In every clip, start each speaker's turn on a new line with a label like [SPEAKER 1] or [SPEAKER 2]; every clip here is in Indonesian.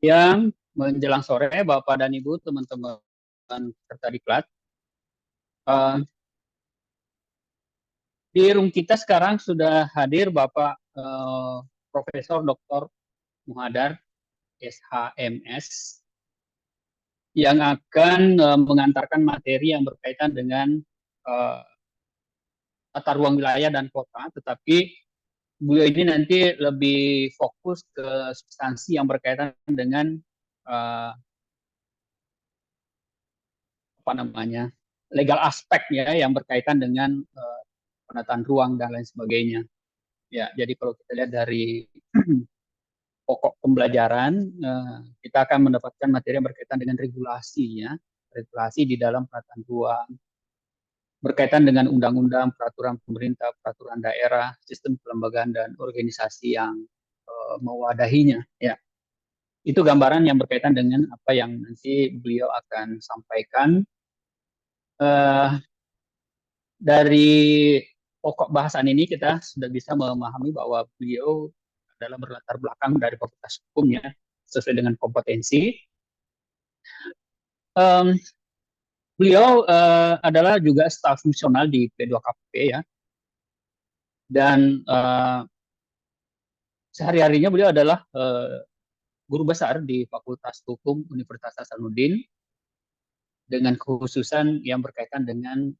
[SPEAKER 1] Yang menjelang sore, Bapak dan Ibu, teman-teman serta diklat. Di room kita sekarang sudah hadir Bapak Profesor Dr. Muhadar, SHMS, yang akan mengantarkan materi yang berkaitan dengan tata ruang wilayah dan kota, tetapi beliau ini nanti lebih fokus ke substansi yang berkaitan dengan apa namanya legal aspeknya yang berkaitan dengan penataan ruang dan lain sebagainya. Ya, jadi kalau kita lihat dari pokok pembelajaran, kita akan mendapatkan materi yang berkaitan dengan regulasinya, regulasi di dalam penataan ruang, berkaitan dengan undang-undang, peraturan pemerintah, peraturan daerah, sistem kelembagaan dan organisasi yang mewadahinya. Ya, itu gambaran yang berkaitan dengan apa yang nanti beliau akan sampaikan. Dari pokok bahasan ini kita sudah bisa memahami bahwa beliau adalah berlatar belakang dari fakultas hukumnya sesuai dengan kompetensi. Um, Beliau adalah juga staf fungsional di P2KP ya, dan sehari-harinya beliau adalah guru besar di Fakultas Hukum Universitas Hasanuddin dengan kekhususan yang berkaitan dengan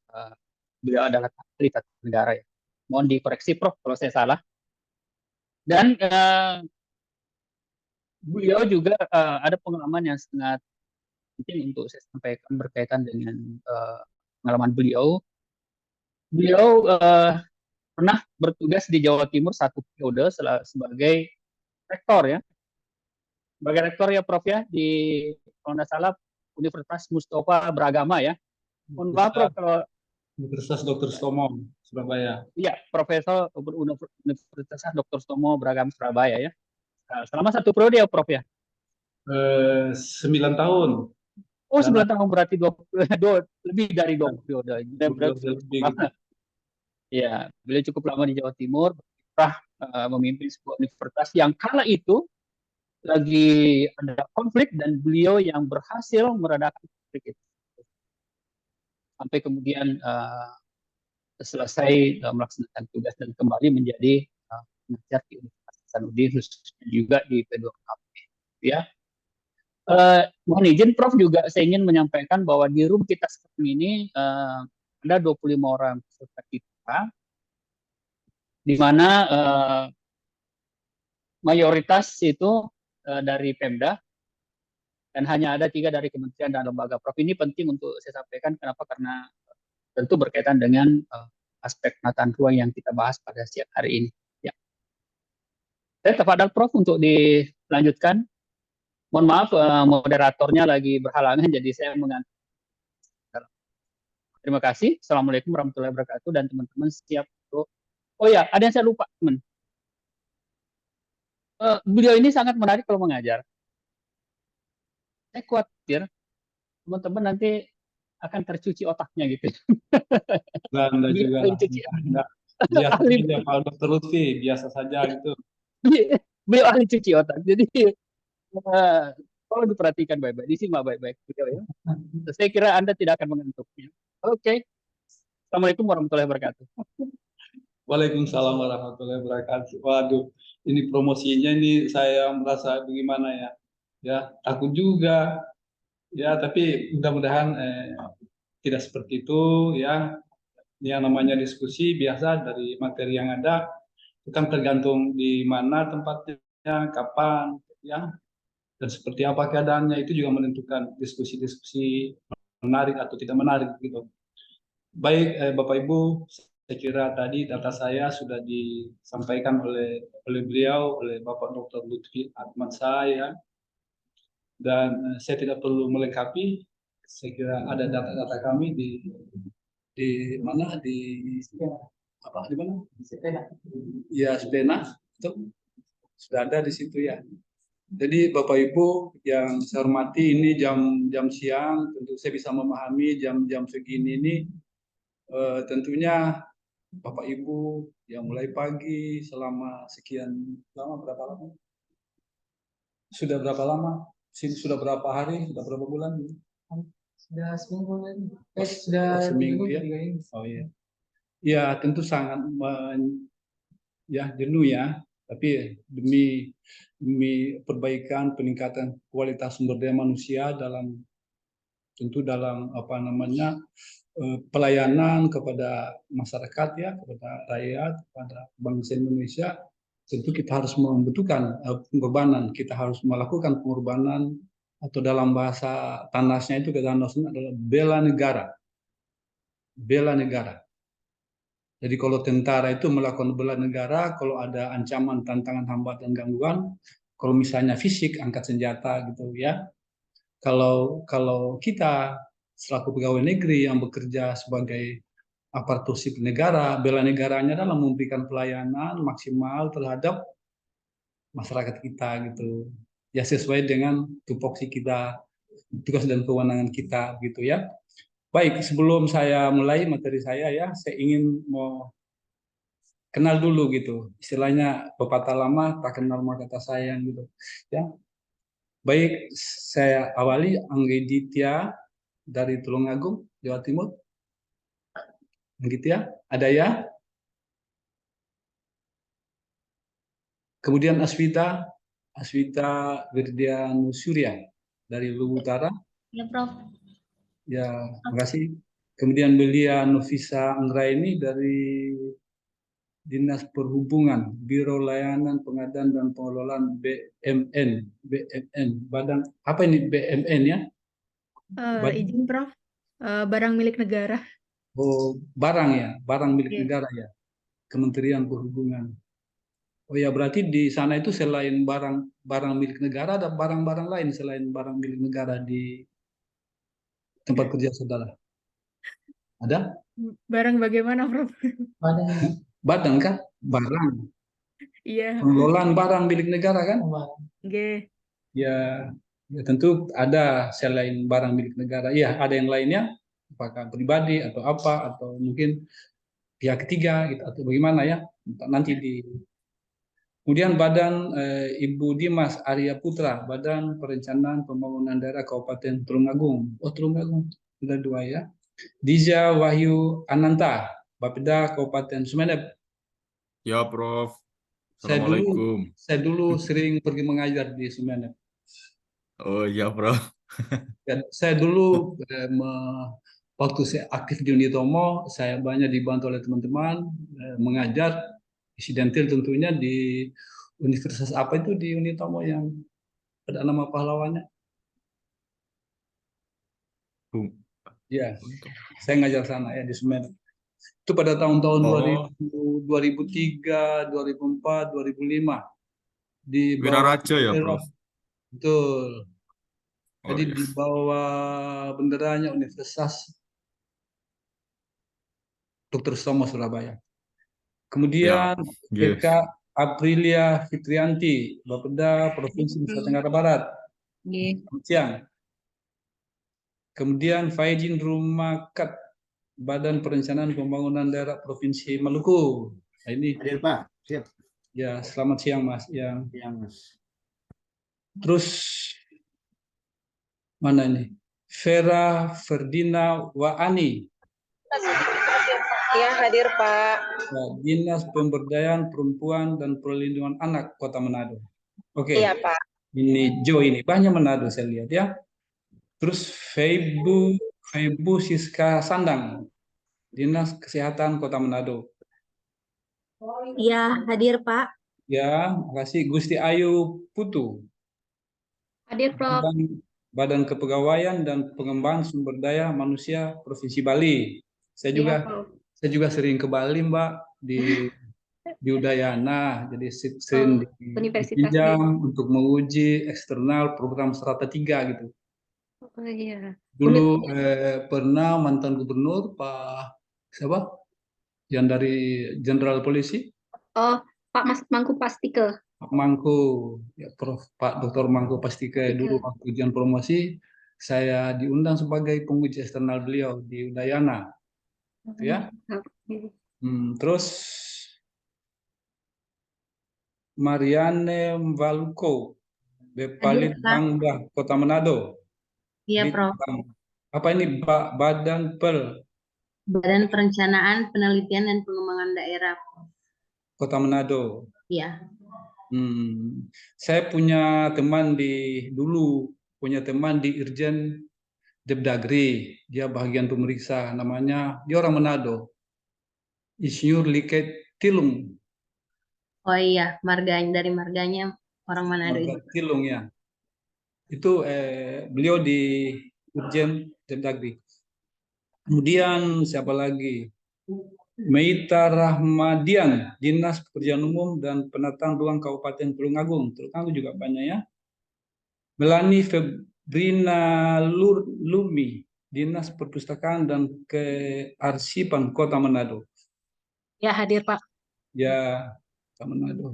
[SPEAKER 1] beliau adalah ahli tata negara ya. Mohon dikoreksi Prof kalau saya salah. Dan beliau juga ada pengalaman yang sangat penting untuk saya sampaikan berkaitan dengan pengalaman beliau. Beliau pernah bertugas di Jawa Timur satu periode sebagai rektor ya, sebagai rektor ya Prof ya di kalau tidak salah Universitas Mustafa Beragama ya. Mohon maaf Prof kalau
[SPEAKER 2] Universitas Dr. Stomo Surabaya.
[SPEAKER 1] iya Profesor Universitas Dr. Stomo Beragama Surabaya ya. Selama satu periode ya Prof ya.
[SPEAKER 2] 9 tahun.
[SPEAKER 1] Oh 9 tahun berarti lebih dari 2 periode.
[SPEAKER 2] Lebih gitu.
[SPEAKER 1] Ya, beliau cukup lama di Jawa Timur, pernah memimpin sebuah universitas yang kala itu lagi ada konflik dan beliau yang berhasil meredakan konflik itu. Sampai kemudian selesai melaksanakan tugas dan kembali menjadi pengajar di Universitas Hasanuddin, khususnya juga di P2KP. Ya. Mohon izin Prof juga saya ingin menyampaikan bahwa di room kita sekarang ini ada 25 orang peserta kita, di mana mayoritas itu dari Pemda dan hanya ada 3 dari kementerian dan lembaga. Prof ini penting untuk saya sampaikan kenapa? Karena tentu berkaitan dengan aspek penataan ruang yang kita bahas pada siang hari ini. Ya. Saya tafadhal Prof untuk dilanjutkan. Mohon maaf moderatornya lagi berhalangan jadi saya mengantar. Terima kasih. Assalamualaikum warahmatullahi wabarakatuh dan teman-teman siap untuk. Oh ya, ada yang saya lupa teman. Beliau ini sangat menarik kalau mengajar. Saya khawatir teman-teman nanti akan tercuci otaknya gitu.
[SPEAKER 2] Enggak juga lah.
[SPEAKER 1] Cuci.
[SPEAKER 2] Enggak. Biasa
[SPEAKER 1] ahli
[SPEAKER 2] saja kalau dokter Lutfi, biasa saja gitu.
[SPEAKER 1] beliau ahli cuci otak. Jadi kalau diperhatikan baik-baik, disimak baik-baik beliau ya. Saya kira Anda tidak akan mengantuk. Ya. Oke. Assalamualaikum warahmatullahi wabarakatuh.
[SPEAKER 2] Waalaikumsalam warahmatullahi wabarakatuh. Waduh, ini promosinya ini saya merasa bagaimana ya? Ya, takut juga. Ya, tapi mudah-mudahan tidak seperti itu ya. Yang namanya diskusi biasa dari materi yang ada itu kan tergantung di mana tempatnya, kapan, ya, dan seperti apa keadaannya itu juga menentukan diskusi-diskusi menarik atau tidak menarik gitu. Baik, Bapak Ibu, saya kira tadi data saya sudah disampaikan oleh beliau, oleh Bapak Dr. Lutfi Ahmad saya, dan saya tidak perlu melengkapi. Saya kira ada data-data kami di mana apa di mana? Ya, Spena itu sudah ada di situ ya. Jadi Bapak Ibu yang saya hormati, ini jam siang, tentu saya bisa memahami jam-jam segini ini tentunya Bapak Ibu yang mulai pagi selama sekian lama, berapa lama? Sudah berapa lama? Sudah berapa hari? Sudah berapa bulan?
[SPEAKER 3] Sudah seminggu lagi.
[SPEAKER 2] Sudah seminggu ya.
[SPEAKER 3] 3 ini.
[SPEAKER 2] Oh iya. Ya tentu sangat ya jenuh ya. Tapi demi demi perbaikan peningkatan kualitas sumber daya manusia dalam tentu dalam apa namanya pelayanan kepada masyarakat ya, kepada rakyat, kepada bangsa Indonesia, tentu kita harus membutuhkan pengorbanan, kita harus melakukan pengorbanan atau dalam bahasa tanasnya itu kata tanasnya adalah bela negara, bela negara. Jadi kalau tentara itu melakukan bela negara, kalau ada ancaman, tantangan, hambatan, gangguan, kalau misalnya fisik angkat senjata gitu ya. Kalau kita selaku pegawai negeri yang bekerja sebagai aparatur sipil negara, bela negaranya adalah memberikan pelayanan maksimal terhadap masyarakat kita gitu. Ya sesuai dengan tupoksi kita, tugas dan kewenangan kita gitu ya. Baik, sebelum saya mulai materi saya ya, saya ingin mau kenal dulu gitu. Istilahnya pepatah lama tak kenal maka kata sayang gitu. Ya. Baik, saya awali Anggeditya dari Tulungagung, Jawa Timur. Anggeditya, ada ya? Kemudian Aswita, Aswita Wirdianu Surya dari Lubu Utara.
[SPEAKER 4] Ya, Prof.
[SPEAKER 2] Ya, terima kasih. Kemudian Belia Novisa Anggraini dari Dinas Perhubungan, Biro Layanan Pengadaan dan Pengelolaan BMN, Badan apa ini BMN ya?
[SPEAKER 4] Izin, Prof. Barang milik negara.
[SPEAKER 2] Oh, barang ya, barang milik
[SPEAKER 4] Iya.
[SPEAKER 2] negara ya, Kementerian Perhubungan. Oh ya, berarti di sana itu selain barang milik negara ada barang-barang lain selain barang milik negara di tempat kerja saudara. Ada?
[SPEAKER 4] Barang bagaimana, Prof?
[SPEAKER 3] Badan
[SPEAKER 2] Badan kah? Barang.
[SPEAKER 4] Iya.
[SPEAKER 2] Pengelolaan barang milik negara kan?
[SPEAKER 4] Oke.
[SPEAKER 2] Ya, ya tentu ada selain barang milik negara. Iya, ada yang lainnya, apakah pribadi atau apa, atau mungkin pihak ketiga gitu, atau bagaimana ya? Nanti di kemudian Badan Ibu Dimas Arya Putra, Badan Perencanaan Pembangunan Daerah Kabupaten Tulungagung. Oh, Tulungagung sudah dua ya. Diza Wahyu Ananta, Bapeda Kabupaten Sumeneb.
[SPEAKER 5] Ya, Prof.
[SPEAKER 2] Saya dulu,
[SPEAKER 5] Assalamualaikum.
[SPEAKER 2] saya dulu sering pergi mengajar di Sumeneb.
[SPEAKER 5] Oh iya, Prof.
[SPEAKER 2] Dan saya dulu waktu saya aktif di Unitomo, saya banyak dibantu oleh teman-teman mengajar, insidentil tentunya di universitas apa itu di Unitomo yang ada nama pahlawannya?
[SPEAKER 5] Bung.
[SPEAKER 2] Ya, saya ngajar sana ya di Sumeneb. Itu pada tahun-tahun
[SPEAKER 5] Oh,
[SPEAKER 2] 2003, 2004, 2005 di bawah
[SPEAKER 5] Wiraraja ya,
[SPEAKER 2] bendera.
[SPEAKER 5] Prof.
[SPEAKER 2] Betul.
[SPEAKER 5] Oh
[SPEAKER 2] Jadi
[SPEAKER 5] iya.
[SPEAKER 2] di bawah benderanya Universitas Dr. Sutomo Surabaya.
[SPEAKER 5] Ya.
[SPEAKER 2] Kemudian
[SPEAKER 5] Yes.
[SPEAKER 2] PK Aprilia Fitrianti, Bapeda Provinsi Nusa Tenggara Barat. Selamat siang. Kemudian Faizin Rumakat, Badan Perencanaan Pembangunan Daerah Provinsi Maluku. Nah, ini
[SPEAKER 6] Hadir Pak, siap.
[SPEAKER 2] ya selamat siang Mas.
[SPEAKER 6] Yang Mas.
[SPEAKER 2] Terus mana ini? Vera Ferdina Waani,
[SPEAKER 7] Ya, hadir Pak.
[SPEAKER 2] ya, Dinas Pemberdayaan Perempuan dan Perlindungan Anak Kota Manado. Oke,
[SPEAKER 7] Iya, Pak.
[SPEAKER 2] ini Jo ini banyak Manado saya lihat ya. Terus Feibu Siska Sandang, Dinas Kesehatan Kota Manado.
[SPEAKER 4] Iya, hadir, Pak.
[SPEAKER 2] Ya, makasih. Gusti Ayu Putu,
[SPEAKER 4] Hadir, Prof.
[SPEAKER 2] Badan Kepegawaian dan Pengembangan Sumber Daya Manusia Provinsi Bali. Saya
[SPEAKER 4] Iya,
[SPEAKER 2] juga
[SPEAKER 4] Prof.
[SPEAKER 2] saya juga sering ke Bali, Mbak, di Udayana. Jadi sering
[SPEAKER 4] Universitas
[SPEAKER 2] dipinjam untuk menguji eksternal program Strata 3 gitu.
[SPEAKER 4] Oh iya.
[SPEAKER 2] Dulu pernah mantan gubernur Pak siapa? Yang dari Jenderal Polisi
[SPEAKER 4] Oh, Pak Mangku Pastike.
[SPEAKER 2] Pak Mangku, ya Prof. Pak Dr. Mangku Pastike dulu waktu ujian promosi saya diundang sebagai penguji eksternal beliau di Udayana, ya. Terus Marianne Mvaluko, Bepalit
[SPEAKER 6] Pak.
[SPEAKER 2] Bangda, Kota Manado.
[SPEAKER 6] Iya, Prof.
[SPEAKER 2] Litbang. Apa ini Badan
[SPEAKER 6] Badan Perencanaan, Penelitian, dan Pengembangan Daerah.
[SPEAKER 2] Kota Manado.
[SPEAKER 6] Iya.
[SPEAKER 2] Saya punya teman punya teman di Irjen Depdagri, dia bagian pemeriksa, dia orang Manado, Insinyur Liket Tilung.
[SPEAKER 6] Oh iya, dari marganya orang Manado itu.
[SPEAKER 2] Tilung ya. Itu beliau di Irjen Depdagri. Kemudian siapa lagi? Meita Rahmadian, Dinas Pekerjaan Umum dan Penataan Ruang Kabupaten Tulungagung. Tulungagung juga banyak ya. Melani Febrina Lumi, Dinas Perpustakaan dan Kearsipan Kota Manado.
[SPEAKER 4] Ya, hadir Pak.
[SPEAKER 2] Ya, Kota Manado.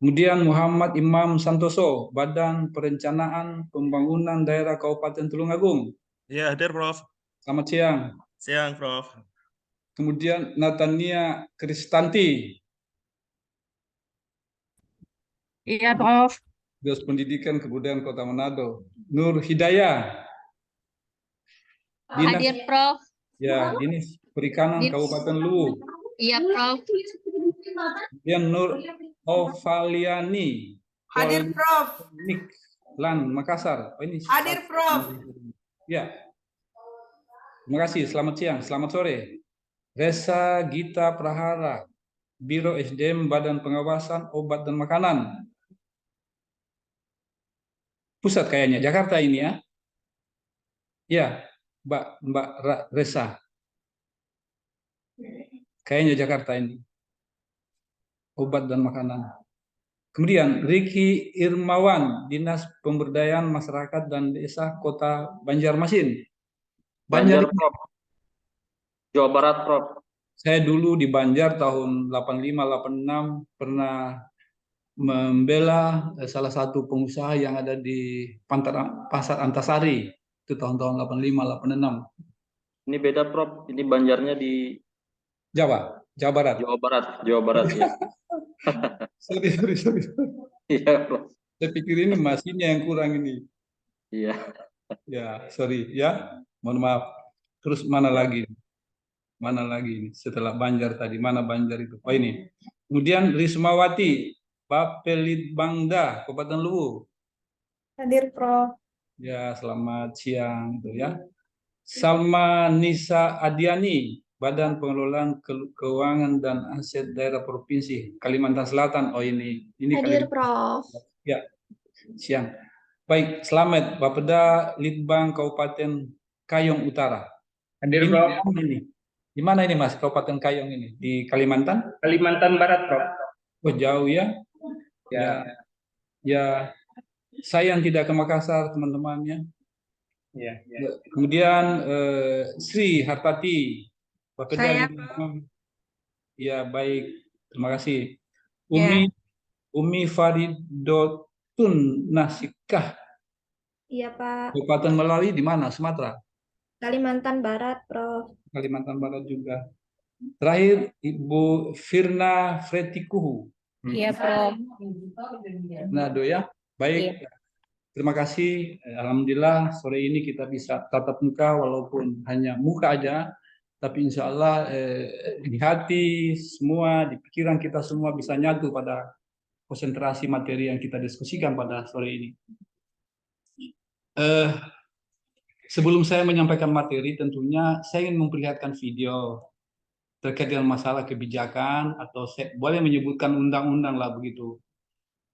[SPEAKER 2] Kemudian Muhammad Imam Santoso, Badan Perencanaan Pembangunan Daerah Kabupaten Tulungagung.
[SPEAKER 8] Ya, hadir Prof.
[SPEAKER 2] Selamat siang.
[SPEAKER 8] Siang, Prof.
[SPEAKER 2] Kemudian Natania Kristanti,
[SPEAKER 4] Iya, Prof.
[SPEAKER 2] Dinas Pendidikan Kebudayaan Kota Manado. Nur Hidayah,
[SPEAKER 4] Hadir Prof.
[SPEAKER 2] Dinas Perikanan Kabupaten Luwu.
[SPEAKER 4] Iya, Prof.
[SPEAKER 2] Kemudian Nur Ovaliani,
[SPEAKER 9] Hadir Prof.
[SPEAKER 2] Lan Makassar. Oh, ini
[SPEAKER 9] Hadir Prof.
[SPEAKER 2] Ya. Terima kasih. Selamat siang. Selamat sore. Resa Gita Prahara, Biro SDM Badan Pengawasan Obat dan Makanan. Pusat kayaknya Jakarta ini ya. Ya, Mbak Resa. Kayaknya Jakarta ini. Obat dan Makanan. Kemudian Riki Irmawan, Dinas Pemberdayaan Masyarakat dan Desa Kota Banjarmasin.
[SPEAKER 10] Banjar, Prof. Jawa Barat, Prof.
[SPEAKER 2] Saya dulu di Banjar tahun 85-86 pernah membela salah satu pengusaha yang ada di Pasar Antasari. Itu tahun-tahun 85-86.
[SPEAKER 10] Ini beda, Prof. Ini Banjarnya di
[SPEAKER 2] Jawa Barat.
[SPEAKER 10] Jawa Barat ya.
[SPEAKER 2] Sorry.
[SPEAKER 10] Iya, Prof.
[SPEAKER 2] Saya pikir ini mesinnya yang kurang ini.
[SPEAKER 10] Iya.
[SPEAKER 2] Ya, sorry ya. Mohon maaf. Terus mana lagi? Mana lagi ini? Setelah Banjar tadi, mana Banjar itu? Oh ini. Kemudian Rismawati, Bapelit Bangda, Kabupaten Luwu.
[SPEAKER 9] Hadir Prof.
[SPEAKER 2] Ya, selamat siang tuh ya. Salma Nisa Adiani, Badan Pengelolaan Keuangan dan Aset Daerah Provinsi Kalimantan Selatan. Oh ini
[SPEAKER 4] Hadir Prof.
[SPEAKER 2] Ya, siang. Baik, selamat Bapeda Litbang Kabupaten Kayong Utara.
[SPEAKER 1] Hadir Prof.
[SPEAKER 2] Di mana ini Mas, Kabupaten Kayong ini? Di Kalimantan?
[SPEAKER 1] Kalimantan Barat, Prof.
[SPEAKER 2] Oh, jauh ya? Ya. Saya yang tidak ke Makassar, teman-temannya.
[SPEAKER 1] Ya.
[SPEAKER 2] Kemudian Sri Hartati, Bapeda. Ya, baik. Terima kasih. Umi Faridotun Nasikah.
[SPEAKER 11] Iya, Pak.
[SPEAKER 2] Kabupaten Melali di mana? Sumatera?
[SPEAKER 11] Kalimantan Barat, Prof.
[SPEAKER 2] Kalimantan Barat juga. Terakhir, Ibu Firna Fretikuhu.
[SPEAKER 4] Iya, Prof.
[SPEAKER 2] Nado ya. Baik. Terima kasih. Alhamdulillah sore ini kita bisa tatap muka walaupun hanya muka aja. Tapi insya Allah di hati semua, di pikiran kita semua bisa nyatu pada konsentrasi materi yang kita diskusikan pada sore ini. Sebelum saya menyampaikan materi, tentunya saya ingin memperlihatkan video terkait dengan masalah kebijakan atau saya boleh menyebutkan undang-undang lah begitu.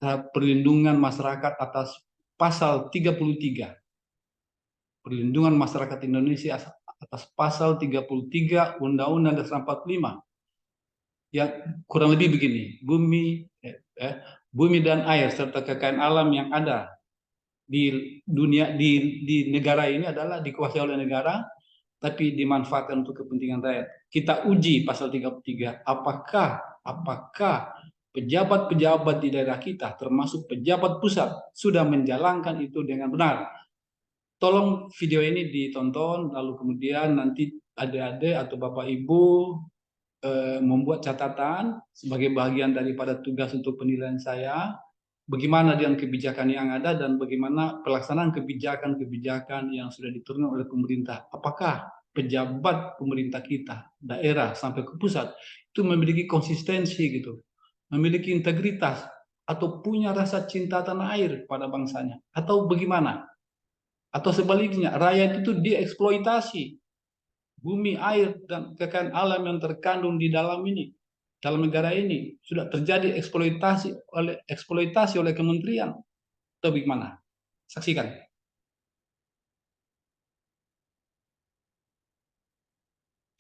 [SPEAKER 2] Perlindungan masyarakat atas pasal 33. Perlindungan masyarakat Indonesia atas pasal 33 Undang-Undang Dasar 45. Yang kurang lebih begini, bumi dan air serta kekayaan alam yang ada di dunia di negara ini adalah dikuasai oleh negara tapi dimanfaatkan untuk kepentingan rakyat. Kita uji pasal 33 apakah pejabat-pejabat di daerah kita termasuk pejabat pusat sudah menjalankan itu dengan benar. Tolong video ini ditonton lalu kemudian nanti adik-adik atau Bapak Ibu membuat catatan sebagai bagian daripada tugas untuk penilaian saya. bagaimana dengan kebijakan yang ada dan bagaimana pelaksanaan kebijakan-kebijakan yang sudah diturunkan oleh pemerintah. Apakah pejabat pemerintah kita, daerah sampai ke pusat, itu memiliki konsistensi gitu, memiliki integritas, atau punya rasa cinta tanah air pada bangsanya, atau bagaimana? Atau sebaliknya, rakyat itu dieksploitasi, bumi, air, dan kekayaan alam yang terkandung di dalam negara ini sudah terjadi eksploitasi oleh kementerian, atau bagaimana? Saksikan.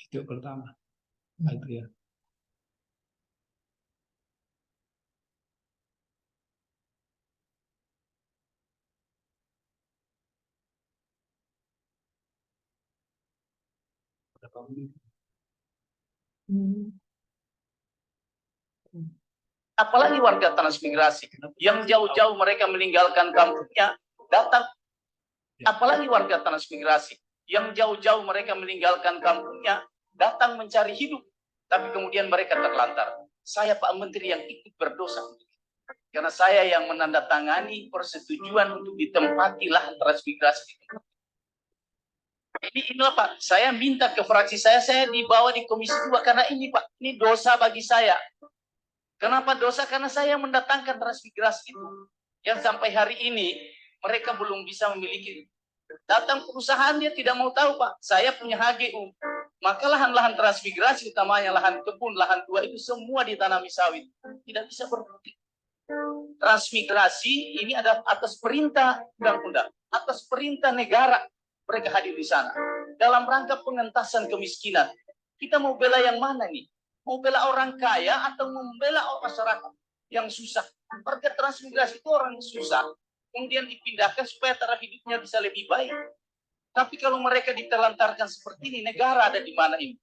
[SPEAKER 2] Itu pertama. Nah, itu ya.
[SPEAKER 12] Apalagi warga transmigrasi yang jauh-jauh mereka meninggalkan kampungnya datang. Apalagi warga transmigrasi yang jauh-jauh mereka meninggalkan kampungnya datang mencari hidup, tapi kemudian mereka terlantar. Saya Pak Menteri yang ikut berdosa, karena saya yang menandatangani persetujuan untuk ditempati lahan transmigrasi. Inilah Pak, saya minta ke fraksi saya dibawa di Komisi 2 karena ini Pak, ini dosa bagi saya. Kenapa dosa? Karena saya mendatangkan transmigrasi itu yang sampai hari ini mereka belum bisa memiliki. Datang perusahaan dia tidak mau tahu Pak, saya punya HGU. Maka lahan-lahan transmigrasi utamanya lahan kebun, lahan tua itu semua ditanami sawit. Tidak bisa berpolitik. Transmigrasi ini ada atas perintah undang-undang, atas perintah negara mereka hadir di sana. Dalam rangka pengentasan kemiskinan. Kita mau bela yang mana nih? Mau bela orang kaya atau membela orang masyarakat yang susah? Warga transmigrasi itu orang yang susah, kemudian dipindahkan supaya taraf hidupnya bisa lebih baik. Tapi kalau mereka ditelantarkan seperti ini, negara ada di mana ini?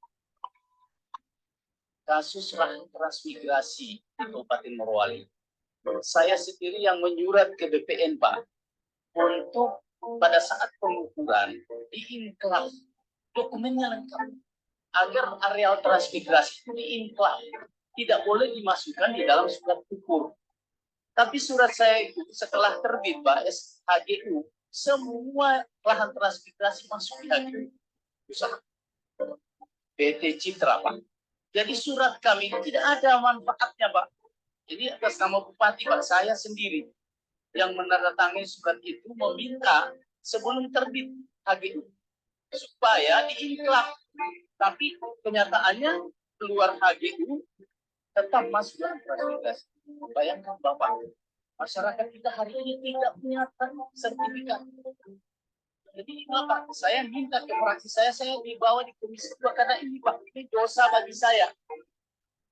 [SPEAKER 12] Kasus lahan transmigrasi di Kabupaten Morowali. Saya sendiri yang menyurat ke BPN Pak, untuk pada saat pengukuran diinklaf, dokumennya lengkap. Agar areal transmigrasi itu diinklaf, tidak boleh dimasukkan di dalam surat ukur. Tapi surat saya itu setelah terbit Pak HGU, semua lahan transmigrasi masuk di HGU. PT Citra Pak. Jadi surat kami tidak ada manfaatnya Pak. Jadi atas nama Bupati Pak, saya sendiri yang menandatangani surat itu meminta sebelum terbit HGU supaya diinklaf. Tapi kenyataannya keluar HGU tetap masuk dalam transmigrasi. Bayangkan Bapak, masyarakat kita hari ini tidak punya sertifikat. Jadi Bapak, saya minta ke fraksi saya dibawa di Komisi 2 karena ini Pak, ini dosa bagi saya.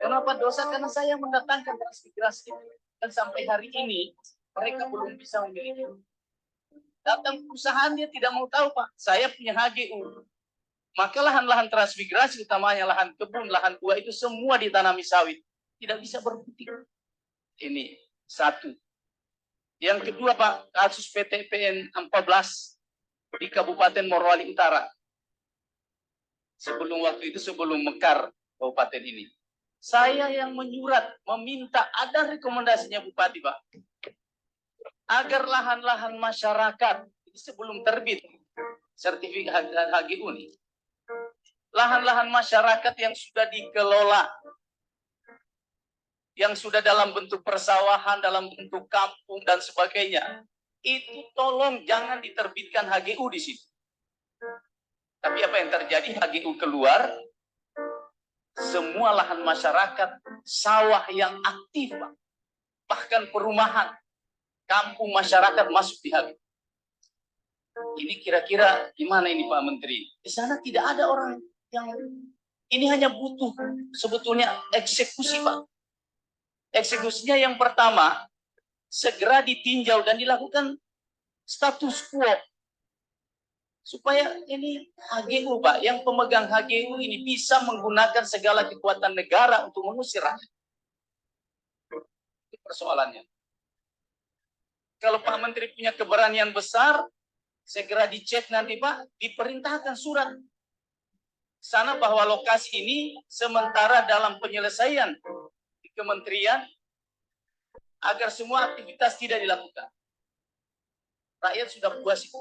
[SPEAKER 12] Kenapa dosa? Karena saya mendatangkan transmigrasi dan sampai hari ini mereka belum bisa memiliki. Datang perusahaan dia tidak mau tahu Pak, saya punya HGU. Maka lahan-lahan transmigrasi utamanya lahan kebun, lahan tua itu semua ditanami sawit. Tidak bisa berputik. Ini satu. Yang kedua Pak, kasus PTPN 14 di Kabupaten Morowali Utara. Sebelum Mekar Kabupaten ini. Saya yang menyurat, meminta, ada rekomendasinya Bupati Pak. Agar lahan-lahan masyarakat sebelum terbit sertifikat HGU nih. Lahan-lahan masyarakat yang sudah dikelola, yang sudah dalam bentuk persawahan, dalam bentuk kampung dan sebagainya, itu tolong jangan diterbitkan HGU di situ. Tapi apa yang terjadi? HGU keluar, semua lahan masyarakat, sawah yang aktif, bahkan perumahan, kampung masyarakat masuk di HGU. Ini kira-kira gimana ini Pak Menteri? Di sana tidak ada orang yang ini hanya butuh sebetulnya eksekusi Pak. Eksekusinya yang pertama segera ditinjau dan dilakukan status quo supaya ini HGU Pak, yang pemegang HGU ini bisa menggunakan segala kekuatan negara untuk mengusir rakyat. Itu persoalannya. Kalau Pak Menteri punya keberanian besar, segera dicek nanti Pak, diperintahkan surat sana bahwa lokasi ini sementara dalam penyelesaian di kementerian agar semua aktivitas tidak dilakukan. Rakyat sudah puas itu.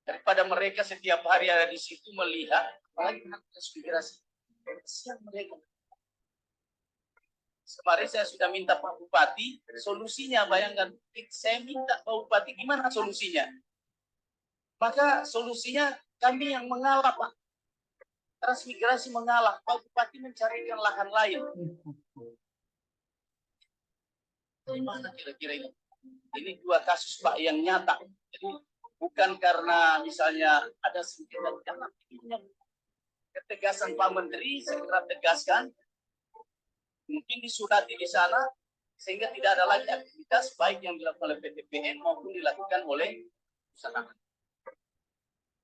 [SPEAKER 12] Daripada mereka setiap hari ada di situ melihat, apalagi transmigrasi. Kasihan mereka. Kemarin saya sudah minta Pak Bupati, solusinya bayangkan, saya minta Pak Bupati gimana solusinya? Maka solusinya kami yang mengalah, Pak. Transmigrasi mengalah, Pak Bupati mencarikan lahan lain. Gimana kira-kira ini? Ini dua kasus, Pak, yang nyata. Jadi bukan karena misalnya ada sengketa, karena ketegasan Pak Menteri, segera tegaskan, mungkin disurati di sana, sehingga tidak ada lagi aktivitas baik yang dilakukan oleh PTPN maupun dilakukan oleh usaha.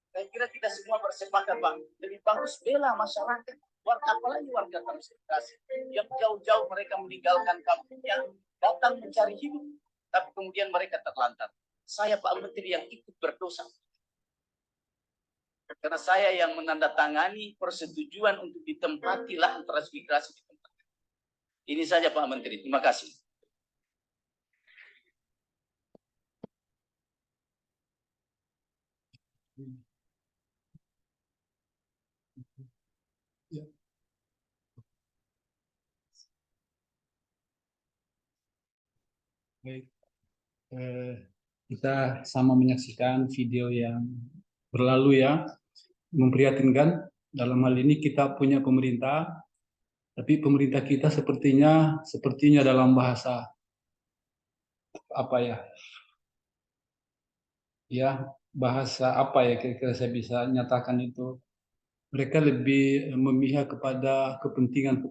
[SPEAKER 12] Saya kira kita semua bersepakat, Pak. Lebih bagus bela masyarakat, apalagi warga transmigrasi yang jauh-jauh mereka meninggalkan kampungnya, datang mencari hidup, tapi kemudian mereka terlantar. Saya Pak Menteri yang ikut berdosa. Karena saya yang menandatangani persetujuan untuk ditempati lahan transmigrasi di tempat. Ini saja Pak Menteri. Terima kasih.
[SPEAKER 2] Baik. Kita sama menyaksikan video yang berlalu ya, memprihatinkan. Dalam hal ini kita punya pemerintah, tapi pemerintah kita sepertinya dalam bahasa apa ya? Ya, bahasa apa ya kira-kira saya bisa nyatakan itu. Mereka lebih memihak kepada kepentingan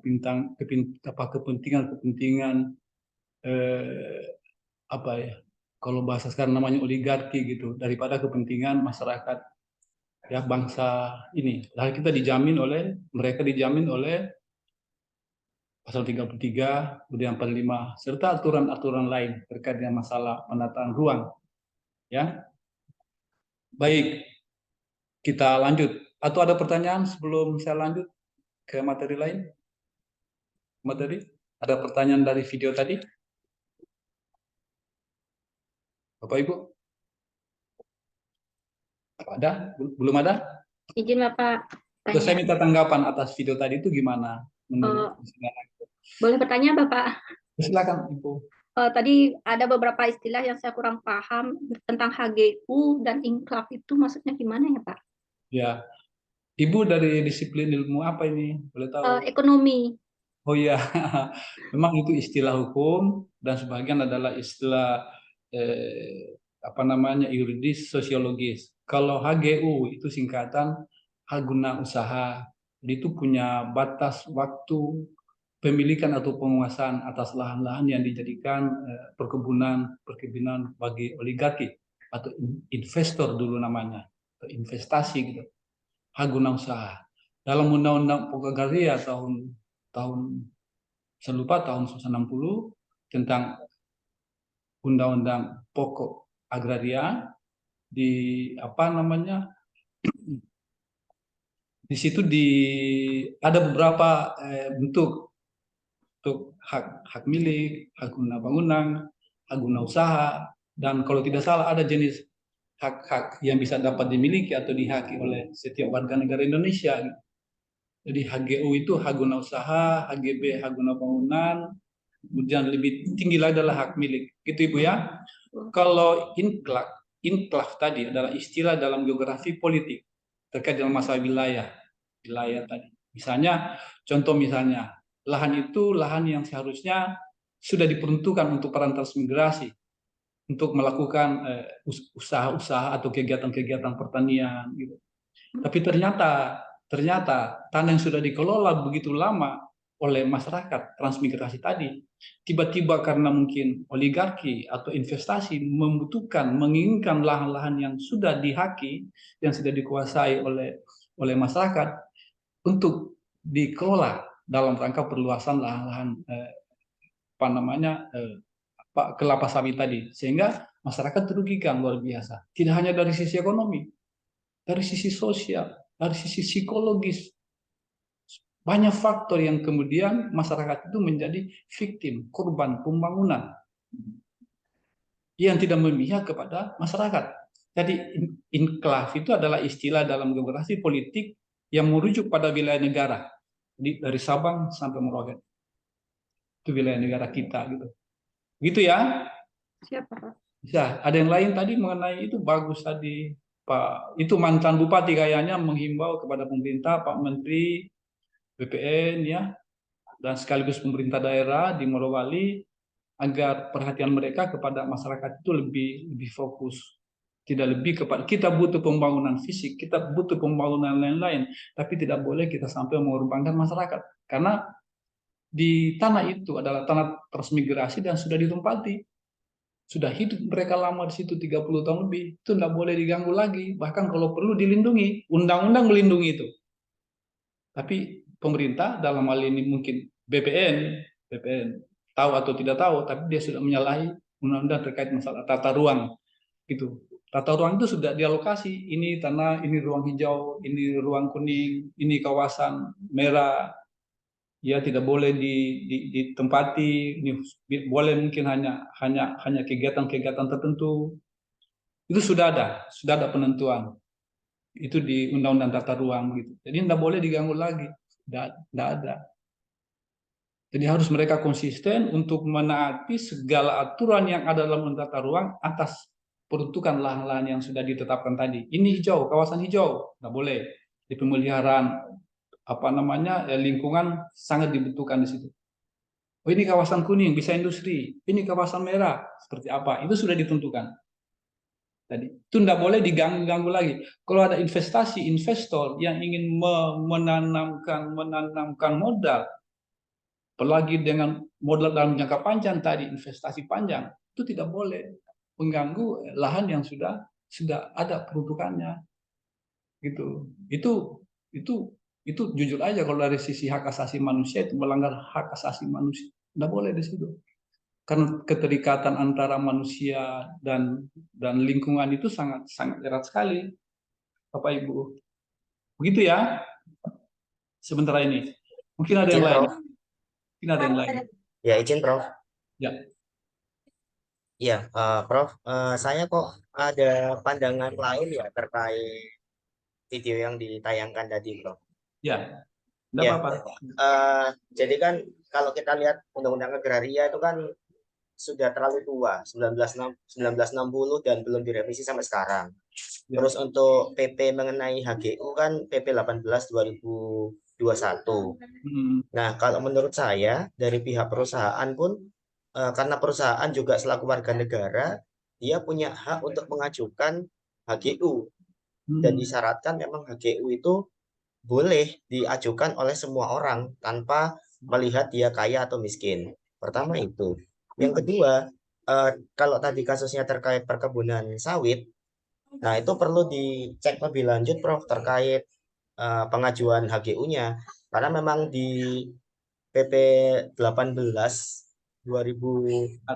[SPEAKER 2] apa ya, kalau bahasa sekarang namanya oligarki gitu, daripada kepentingan masyarakat ya bangsa ini. Lalu mereka dijamin oleh pasal 33, kemudian 45 serta aturan-aturan lain terkait dengan masalah penataan ruang. Ya. Baik. Kita lanjut. Atau ada pertanyaan sebelum saya lanjut ke materi lain? Materi? Ada pertanyaan dari video tadi? Bapak Ibu? Ada? Belum ada?
[SPEAKER 6] Izin Bapak.
[SPEAKER 2] Terus saya minta tanggapan atas video tadi itu gimana?
[SPEAKER 6] Boleh bertanya Bapak?
[SPEAKER 2] Silakan Ibu.
[SPEAKER 4] Tadi ada beberapa istilah yang saya kurang paham tentang HGU dan inklaf itu maksudnya gimana ya Pak?
[SPEAKER 2] Ya, Ibu dari disiplin ilmu apa ini? Boleh tahu?
[SPEAKER 4] Ekonomi.
[SPEAKER 2] Oh ya, memang itu istilah hukum dan sebagian adalah istilah yuridis sosiologis. Kalau HGU itu singkatan hak guna usaha, itu punya batas waktu pemilikan atau penguasaan atas lahan-lahan yang dijadikan perkebunan bagi oligarki atau investor dulu namanya, atau investasi gitu. Hak guna usaha. Dalam Undang-Undang Pokok Agraria tahun 1960 tentang Undang-Undang Pokok Agraria di situ ada beberapa bentuk untuk hak milik, hak guna bangunan, hak guna usaha, dan kalau tidak salah ada jenis hak-hak yang bisa dapat dimiliki atau dihaki oleh setiap warga negara Indonesia. Jadi HGU itu hak guna usaha, HGB hak guna bangunan, kemudian lebih tinggi lagi adalah hak milik. Gitu Ibu ya. Kalau inklaf tadi adalah istilah dalam geografi politik terkait dengan masalah wilayah tadi. Contoh misalnya, lahan itu lahan yang seharusnya sudah diperuntukkan untuk peran transmigrasi, untuk melakukan usaha-usaha atau kegiatan-kegiatan pertanian gitu. Tapi ternyata tanah yang sudah dikelola begitu lama oleh masyarakat transmigrasi tadi, tiba-tiba karena mungkin oligarki atau investasi menginginkan lahan-lahan yang sudah dihaki, yang sudah dikuasai oleh masyarakat untuk dikelola dalam rangka perluasan lahan-lahan kelapa sawit tadi, sehingga masyarakat dirugikan luar biasa. Tidak hanya dari sisi ekonomi, dari sisi sosial, dari sisi psikologis. Banyak faktor yang kemudian masyarakat itu menjadi victim, korban pembangunan yang tidak memihak kepada masyarakat. Jadi inklaf itu adalah istilah dalam geografi politik yang merujuk pada wilayah negara. Jadi dari Sabang sampai Merauke. Itu wilayah negara kita gitu. Gitu ya?
[SPEAKER 4] Siapa, Pak?
[SPEAKER 2] Bisa. Ada yang lain tadi mengenai itu bagus tadi Pak. Itu mantan bupati kayaknya menghimbau kepada pemerintah, Pak Menteri, BPN ya, dan sekaligus pemerintah daerah di Morowali agar perhatian mereka kepada masyarakat itu lebih fokus. Tidak lebih kepada kita butuh pembangunan fisik, kita butuh pembangunan lain-lain, tapi tidak boleh kita sampai mengorbankan masyarakat karena di tanah itu adalah tanah transmigrasi dan sudah ditempati. Sudah hidup mereka lama di situ 30 tahun lebih, itu tidak boleh diganggu lagi, bahkan kalau perlu dilindungi, undang-undang melindungi itu. Tapi pemerintah dalam hal ini mungkin BPN tahu atau tidak tahu, tapi dia sudah menyalahi undang-undang terkait masalah tata ruang. Gitu. Tata ruang itu sudah dialokasi, ini tanah, ini ruang hijau, ini ruang kuning, ini kawasan merah. Ya tidak boleh ditempati, ini boleh mungkin hanya kegiatan-kegiatan tertentu. Itu sudah ada penentuan. Itu di undang-undang tata ruang gitu. Jadi tidak boleh diganggu lagi, tidak ada. Jadi harus mereka konsisten untuk menaati segala aturan yang ada dalam tata ruang atas peruntukan lahan-lahan yang sudah ditetapkan tadi. Ini hijau, kawasan hijau, tidak boleh. Di pemeliharaan lingkungan sangat dibutuhkan di situ. Oh ini kawasan kuning, bisa industri. Ini kawasan merah, seperti apa? Itu sudah ditentukan. Tadi itu tidak boleh diganggu lagi. Kalau ada investor yang ingin menanamkan modal, apalagi dengan modal dalam jangka panjang tadi, investasi panjang, itu tidak boleh mengganggu lahan yang sudah ada peruntukannya. Gitu. Itu jujur aja kalau dari sisi hak asasi manusia itu melanggar hak asasi manusia. Tidak boleh di situ. Karena keterikatan antara manusia dan lingkungan itu sangat erat sekali, Bapak Ibu. Begitu ya. Sementara ini. Mungkin ada yang lain. Mungkin ada yang lain.
[SPEAKER 13] Ya, izin Prof.
[SPEAKER 2] Ya.
[SPEAKER 13] Iya, Prof. Saya kok ada pandangan lain ya terkait video yang ditayangkan tadi, Prof.
[SPEAKER 2] Ya. Tidak apa-apa.
[SPEAKER 13] Jadi kan kalau kita lihat Undang-Undang Agraria itu kan sudah terlalu tua, 1960 dan belum direvisi sampai sekarang. Ya. Terus untuk PP mengenai HGU kan PP 18 2021. Nah, kalau menurut saya dari pihak perusahaan pun karena perusahaan juga selaku warga negara, dia punya hak untuk mengajukan HGU. Dan disyaratkan memang HGU itu boleh diajukan oleh semua orang tanpa melihat dia kaya atau miskin. Pertama itu. Yang kedua, kalau tadi kasusnya terkait perkebunan sawit, nah itu perlu dicek lebih lanjut, Prof, terkait pengajuan HGU-nya. Karena memang di PP 18 2021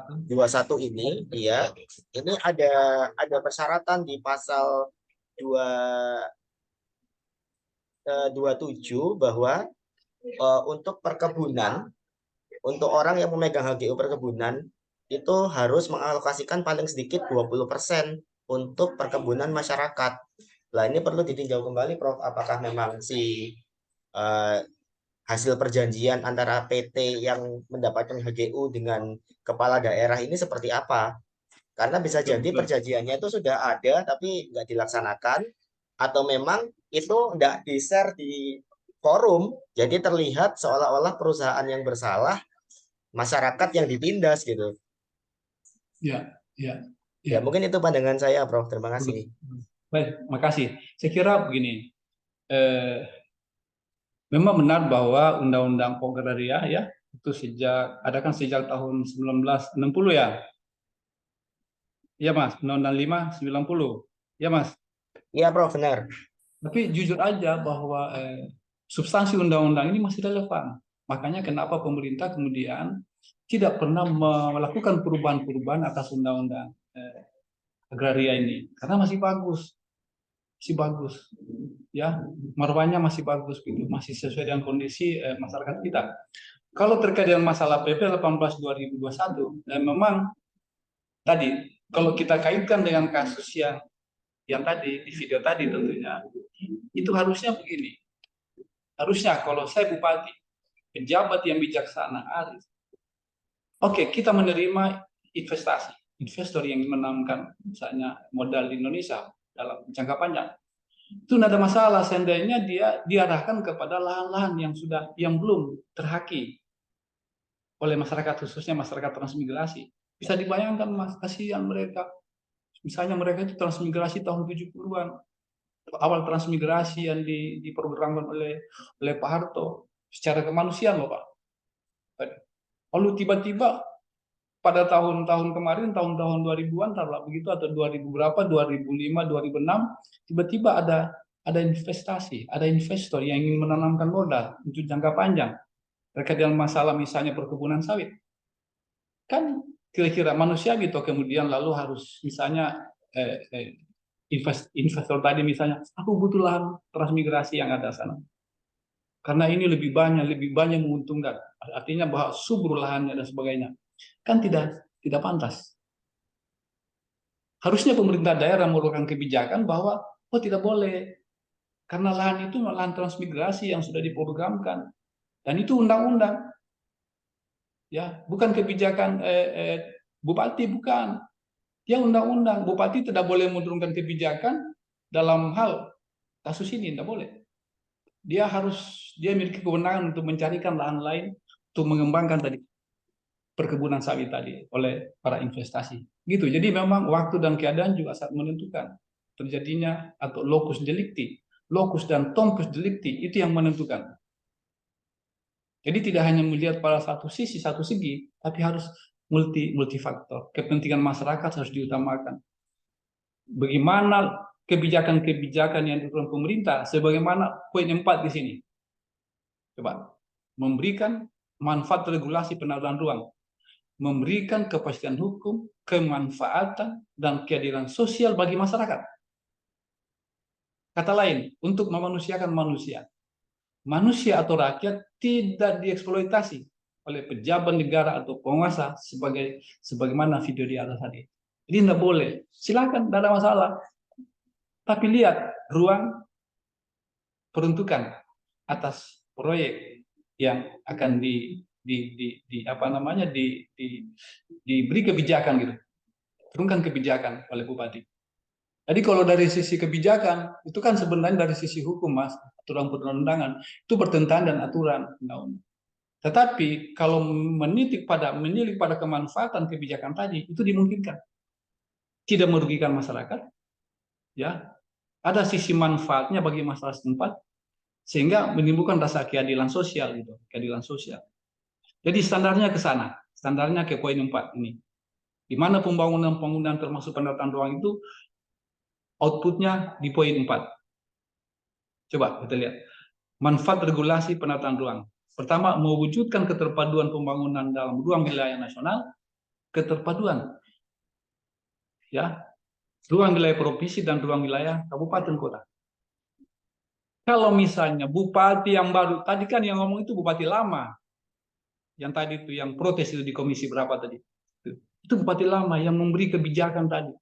[SPEAKER 13] ini, ya, ini ada persyaratan di pasal 27 bahwa untuk perkebunan, untuk orang yang memegang HGU perkebunan itu harus mengalokasikan paling sedikit 20% untuk perkebunan masyarakat. Nah, ini perlu ditinjau kembali, Prof. Apakah memang hasil perjanjian antara PT yang mendapatkan HGU dengan kepala daerah ini seperti apa? Karena bisa jadi perjanjiannya itu sudah ada tapi nggak dilaksanakan, atau memang itu nggak di-share di forum, jadi terlihat seolah-olah perusahaan yang bersalah, masyarakat yang ditindas gitu.
[SPEAKER 2] Ya.
[SPEAKER 13] Ya, mungkin itu pandangan saya, Prof. Terima kasih.
[SPEAKER 2] Baik, makasih. Saya kira begini, memang benar bahwa Undang-Undang Agraria ya itu sejak tahun 1960 ya. Iya Mas, Undang-Undang 5 90. Ya Mas.
[SPEAKER 13] Iya Prof, benar.
[SPEAKER 2] Tapi jujur aja bahwa substansi undang-undang ini masih relevan. Makanya kenapa pemerintah kemudian tidak pernah melakukan perubahan-perubahan atas undang-undang agraria ini, karena masih bagus. ya marwahnya masih bagus gitu, masih sesuai dengan kondisi masyarakat kita. Kalau terkait dengan masalah PP 18 2021, memang tadi kalau kita kaitkan dengan kasus yang tadi di video tadi tentunya itu harusnya begini. Harusnya kalau saya bupati, pejabat yang bijaksana, arif, oke, kita menerima investasi, investor yang menanamkan misalnya modal di Indonesia dalam jangka panjang. Itu tidak ada masalah seandainya dia diarahkan kepada lahan-lahan yang belum terhaki oleh masyarakat, khususnya masyarakat transmigrasi. Bisa dibayangkan Mas, kasihan mereka. Misalnya mereka itu transmigrasi tahun 70-an. Awal transmigrasi yang diprogramkan oleh Pak Harto secara kemanusiaan loh Pak. Lalu tiba-tiba pada tahun-tahun kemarin, tahun-tahun 2000-an, taruhlah begitu, atau 2000 berapa, 2005, 2006, tiba-tiba ada investasi, ada investor yang ingin menanamkan modal untuk jangka panjang terkait dengan masalah misalnya perkebunan sawit. Kan kira-kira manusia gitu, kemudian lalu harus misalnya investor tadi misalnya, aku butuh lahan transmigrasi yang ada sana. Karena ini lebih banyak menguntungkan. Artinya bahwa subur lahannya dan sebagainya. Kan tidak pantas. Harusnya pemerintah daerah mengeluarkan kebijakan bahwa tidak boleh. Karena lahan itu lahan transmigrasi yang sudah diprogramkan. Dan itu undang-undang. Ya, bukan kebijakan bupati, bukan. Dia undang-undang. Bupati tidak boleh menurunkan kebijakan dalam hal kasus ini, tidak boleh. Dia memiliki kewenangan untuk mencarikan lahan lain untuk mengembangkan tadi perkebunan sawit tadi oleh para investasi. Gitu. Jadi memang waktu dan keadaan juga sangat menentukan terjadinya atau locus delicti, locus dan tempus delicti itu yang menentukan. Jadi tidak hanya melihat pada satu segi, tapi harus multifaktor. Kepentingan masyarakat harus diutamakan. Bagaimana kebijakan-kebijakan yang dilakukan pemerintah, sebagaimana poin 4 di sini. Coba, memberikan manfaat regulasi penataan ruang, memberikan kepastian hukum, kemanfaatan, dan keadilan sosial bagi masyarakat. Kata lain, untuk memanusiakan manusia. Manusia atau rakyat tidak dieksploitasi oleh pejabat negara atau penguasa sebagaimana video di atas tadi. Jadi tidak boleh. Silakan, tidak ada masalah. Tapi lihat ruang peruntukan atas proyek yang akan diberi kebijakan gitu. Turunkan kebijakan oleh bupati. Jadi kalau dari sisi kebijakan itu kan sebenarnya dari sisi hukum Mas, aturan perundang-undangan itu bertentangan dengan aturan undang-undang. Tetapi kalau menilik pada kemanfaatan kebijakan tadi itu dimungkinkan. Tidak merugikan masyarakat. Ya. Ada sisi manfaatnya bagi masyarakat setempat sehingga menimbulkan rasa keadilan sosial gitu, keadilan sosial. Jadi standarnya ke sana, standarnya ke poin 4 ini. Di mana pembangunan termasuk penataan ruang itu outputnya di poin 4. Coba kita lihat. Manfaat regulasi penataan ruang. Pertama, mewujudkan keterpaduan pembangunan dalam ruang wilayah nasional, keterpaduan. Ya, ruang wilayah provinsi dan ruang wilayah kabupaten kota. Kalau misalnya bupati yang baru, tadi kan yang ngomong itu bupati lama. Yang tadi itu yang protes itu di komisi berapa tadi? Itu bupati lama yang memberi kebijakan tadi.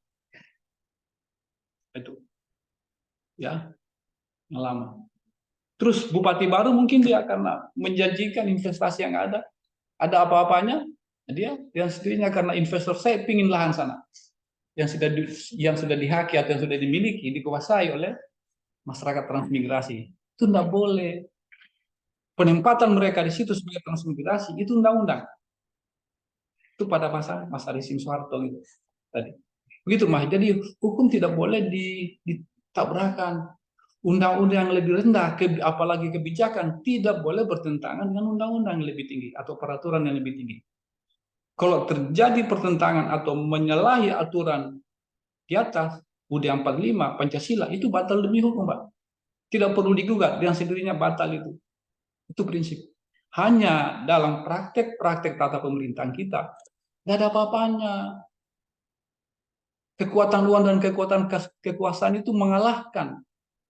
[SPEAKER 2] Itu. Ya. Yang lama. Terus bupati baru mungkin dia akan menjanjikan investasi yang ada apa-apanya, dia yang sendirinya karena investor saya pingin lahan sana. Yang sudah dihaki atau yang sudah dimiliki, dikuasai oleh masyarakat transmigrasi. Itu tidak boleh. Penempatan mereka di situ sebagai transmigrasi itu undang-undang. Itu pada masa rezim Soeharto gitu tadi. Begitu Mas. Jadi hukum tidak boleh ditabrakan. Undang-undang yang lebih rendah, apalagi kebijakan tidak boleh bertentangan dengan undang-undang yang lebih tinggi atau peraturan yang lebih tinggi. Kalau terjadi pertentangan atau menyalahi aturan di atas UUD 45 Pancasila itu batal demi hukum, Pak. Tidak perlu digugat, dengan sendirinya batal itu. Itu prinsip. Hanya dalam praktek-praktek tata pemerintahan kita nggak ada apa-apanya. Kekuatan luar dan kekuatan kekuasaan itu mengalahkan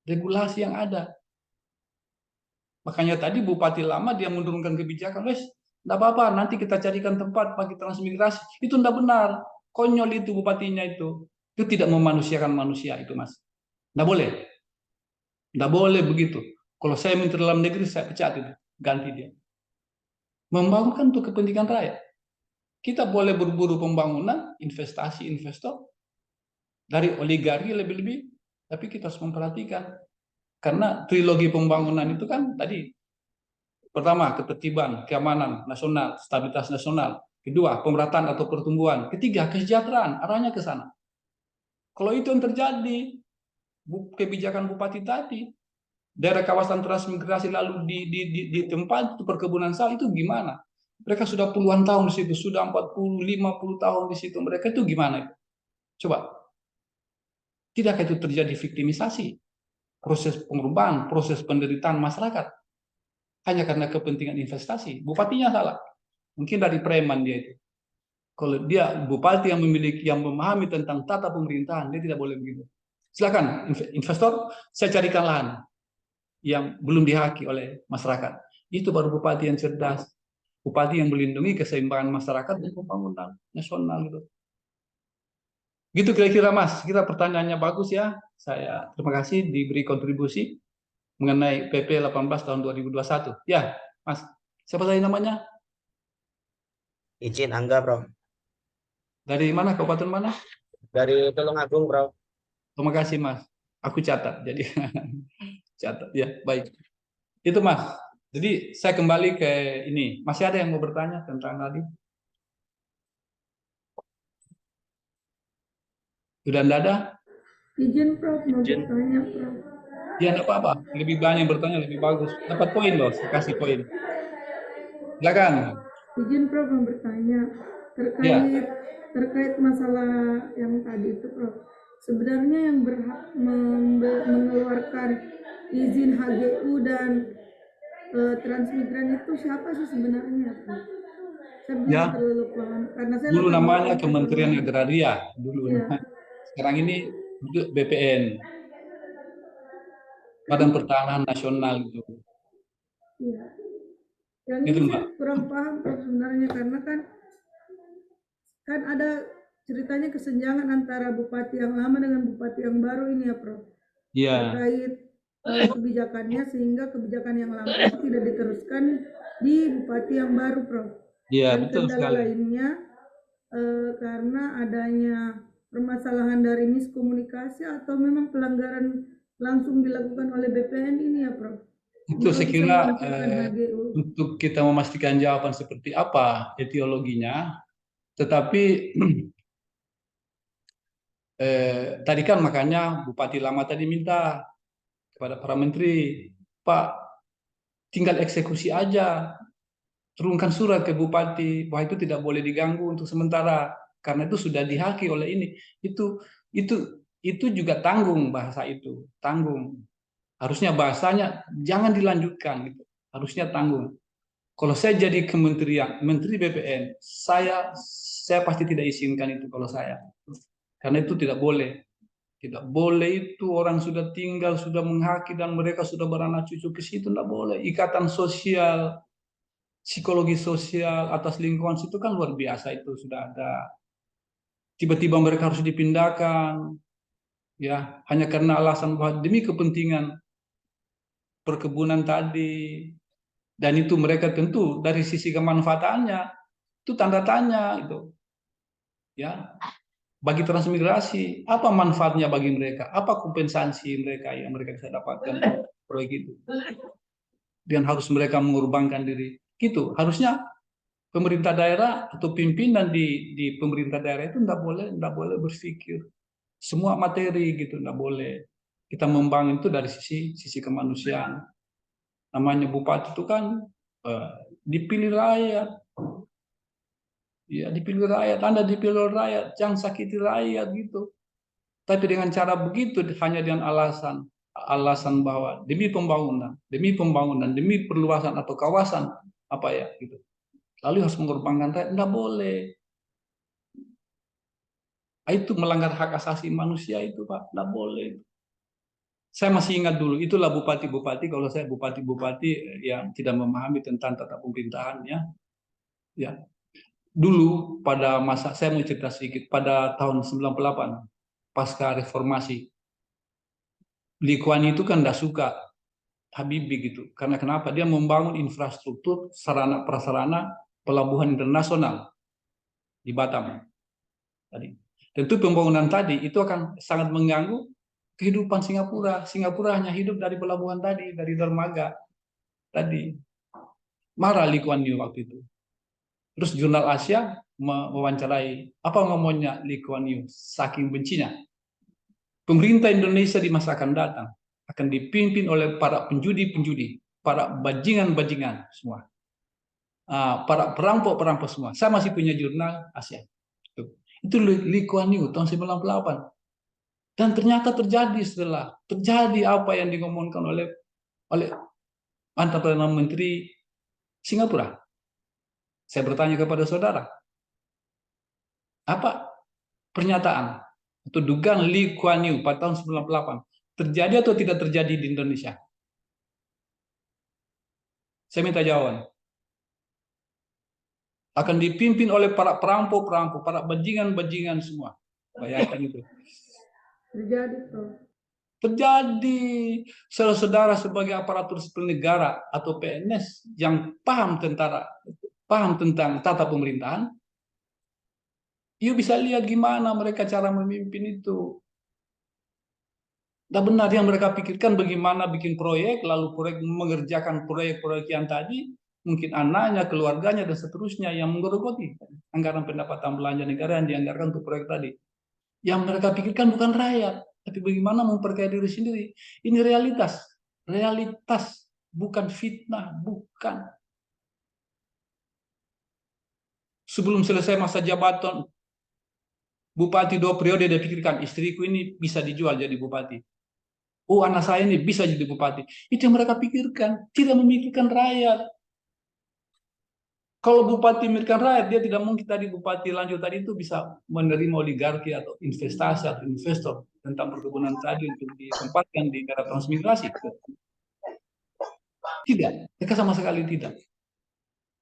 [SPEAKER 2] regulasi yang ada. Makanya tadi Bupati lama dia menurunkan kebijakan, wes, enggak apa-apa, nanti kita carikan tempat bagi transmigrasi. Itu enggak benar. Konyol itu bupatinya itu. Itu tidak memanusiakan manusia itu, Mas. Enggak boleh. Enggak boleh begitu. Kalau saya Menteri Dalam Negeri, saya pecat itu. Ganti dia. Membangunkan untuk kepentingan rakyat. Kita boleh berburu pembangunan, investasi investor, dari oligarki lebih-lebih, tapi kita harus memperhatikan. Karena trilogi pembangunan itu kan tadi, pertama, ketertiban, keamanan nasional, stabilitas nasional. Kedua, pemerataan atau pertumbuhan. Ketiga, kesejahteraan, arahnya ke sana. Kalau itu yang terjadi, kebijakan bupati tadi, daerah kawasan transmigrasi lalu di tempat itu perkebunan sawit itu gimana? Mereka sudah puluhan tahun di situ, sudah 40, 50 tahun di situ. Mereka itu gimana? Coba. Tidakkah itu terjadi viktimisasi? Proses pengorbanan, proses penderitaan masyarakat. Hanya karena kepentingan investasi. Bupatinya salah. Mungkin dari preman dia itu. Kalau dia bupati yang memiliki, yang memahami tentang tata pemerintahan, dia tidak boleh begitu. Silakan, investor, saya carikan lahan yang belum dihaki oleh masyarakat. Itu baru bupati yang cerdas. Bupati yang melindungi keseimbangan masyarakat dan pembangunan nasional gitu. Gitu kira-kira Mas, kita pertanyaannya bagus ya. Saya terima kasih diberi kontribusi mengenai PP 18 tahun 2021. Ya, Mas. Siapa tadi namanya?
[SPEAKER 13] Izin Angga, Bro.
[SPEAKER 2] Dari mana? Kabupaten mana?
[SPEAKER 13] Dari Tulungagung, Bro.
[SPEAKER 2] Terima kasih, Mas. Aku catat. Jadi catat ya, baik. Itu Mas. Jadi saya kembali ke ini. Masih ada yang mau bertanya tentang tadi? Sudah tidak ada?
[SPEAKER 9] Izin Prof, mau bertanya Prof.
[SPEAKER 2] Ya, enggak apa-apa. Lebih banyak yang bertanya, lebih bagus. Dapat poin loh, saya kasih poin. Silakan.
[SPEAKER 9] Izin Prof mau bertanya terkait masalah yang tadi itu Prof. Sebenarnya yang berhak mengeluarkan izin HGU dan transmigran itu siapa sih sebenarnya Prof? Saya belum terlalu paham. Karena saya
[SPEAKER 2] dulu namanya Kementerian Agraria dulu. Ya. Sekarang ini untuk BPN. Badan Pertanahan Nasional itu.
[SPEAKER 9] Iya. Yang ini saya kurang paham Prof sebenarnya karena kan ada ceritanya kesenjangan antara bupati yang lama dengan bupati yang baru ini ya Prof. Iya. Terkait kebijakannya sehingga kebijakan yang lama itu tidak diteruskan di bupati yang baru Prof.
[SPEAKER 2] Iya,
[SPEAKER 9] dan
[SPEAKER 2] betul
[SPEAKER 9] kendala
[SPEAKER 2] sekali.
[SPEAKER 9] Lainnya karena adanya permasalahan dari miskomunikasi atau memang pelanggaran langsung dilakukan oleh BPN ini ya Prof.
[SPEAKER 2] Itu saya kira untuk kita memastikan jawaban seperti apa etiologinya, tetapi tadi kan makanya Bupati lama tadi minta kepada para menteri, Pak, tinggal eksekusi aja, turunkan surat ke Bupati bahwa itu tidak boleh diganggu untuk sementara karena itu sudah dihaki oleh ini. Itu juga tanggung bahasa itu, tanggung. Harusnya bahasanya jangan dilanjutkan gitu. Harusnya tanggung. Kalau saya jadi kementerian, menteri BPN, saya pasti tidak izinkan itu kalau saya. Karena itu tidak boleh. Tidak boleh itu orang sudah tinggal, sudah menghaki dan mereka sudah beranak cucu ke situ, tidak boleh. Ikatan sosial, psikologi sosial atas lingkungan situ kan luar biasa itu sudah ada. Tiba-tiba mereka harus dipindahkan, ya hanya karena alasan bahwa demi kepentingan perkebunan tadi, dan itu mereka tentu dari sisi kemanfaatannya itu tanda tanya itu, ya bagi transmigrasi apa manfaatnya bagi mereka, apa kompensasi mereka yang mereka bisa dapatkan proyek itu, dan harus mereka mengorbankan diri, gitu harusnya. Pemerintah daerah atau pimpinan di pemerintah daerah itu tidak boleh berpikir semua materi gitu, tidak boleh. Kita membangun itu dari sisi kemanusiaan. Namanya bupati itu kan dipilih rakyat, ya dipilih rakyat. Anda dipilih rakyat, jangan sakiti rakyat gitu. Tapi dengan cara begitu hanya dengan alasan bahwa demi pembangunan, demi perluasan atau kawasan apa ya gitu. Lalu harus mengorbankan rakyat, tidak boleh. Itu melanggar hak asasi manusia itu Pak, tidak boleh. Saya masih ingat dulu, itulah bupati-bupati, kalau saya bupati-bupati yang tidak memahami tentang tata pemerintahan ya. Dulu pada masa, saya mau cerita sedikit, pada tahun 98, pasca reformasi, Lee Kuan Yew itu kan tidak suka Habibie gitu. Karena kenapa? Dia membangun infrastruktur, sarana prasarana, pelabuhan internasional di Batam. Tadi. Tentu pembangunan tadi itu akan sangat mengganggu kehidupan Singapura. Singapura hanya hidup dari pelabuhan tadi, dari dermaga tadi. Marah Lee Kuan Yew waktu itu. Terus jurnal Asia mewawancarai apa ngomongnya Lee Kuan Yew, saking bencinya. Pemerintah Indonesia di masa akan datang akan dipimpin oleh para penjudi-penjudi, para bajingan-bajingan semua, para perampok-perampok semua. Saya masih punya jurnal Asia. Itu Lee Kuan Yew tahun 98. Dan ternyata terjadi apa yang digomongkan oleh mantan Perdana Menteri Singapura. Saya bertanya kepada saudara, apa pernyataan atau dugaan Lee Kuan Yew pada tahun 98 terjadi atau tidak terjadi di Indonesia? Saya minta jawaban. Akan dipimpin oleh para perampok-perampok, para bajingan-bajingan semua. Bayangkan itu.
[SPEAKER 9] Terjadi tuh.
[SPEAKER 2] Terjadi. Saudara-saudara sebagai aparatur sipil negara atau PNS yang paham tentang tata pemerintahan, you bisa lihat gimana mereka cara memimpin itu. Dan benar yang mereka pikirkan bagaimana bikin proyek, lalu mengerjakan proyek-proyek yang tadi, mungkin anaknya, keluarganya, dan seterusnya yang menggerogoti anggaran pendapatan belanja negara yang dianggarkan untuk proyek tadi. Yang mereka pikirkan bukan rakyat, tapi bagaimana memperkaya diri sendiri. Ini realitas, bukan fitnah, bukan. Sebelum selesai masa jabatan bupati 2 periode, dia pikirkan istriku ini bisa dijual jadi bupati. Oh, anak saya ini bisa jadi bupati. Itu yang mereka pikirkan, tidak memikirkan rakyat. Kalau bupati memikirkan rakyat, dia tidak mungkin tadi bupati lanjut tadi itu bisa menerima oligarki atau investasi atau investor tentang perkebunan tadi untuk ditempatkan di daerah transmigrasi. Tidak, mereka sama sekali tidak.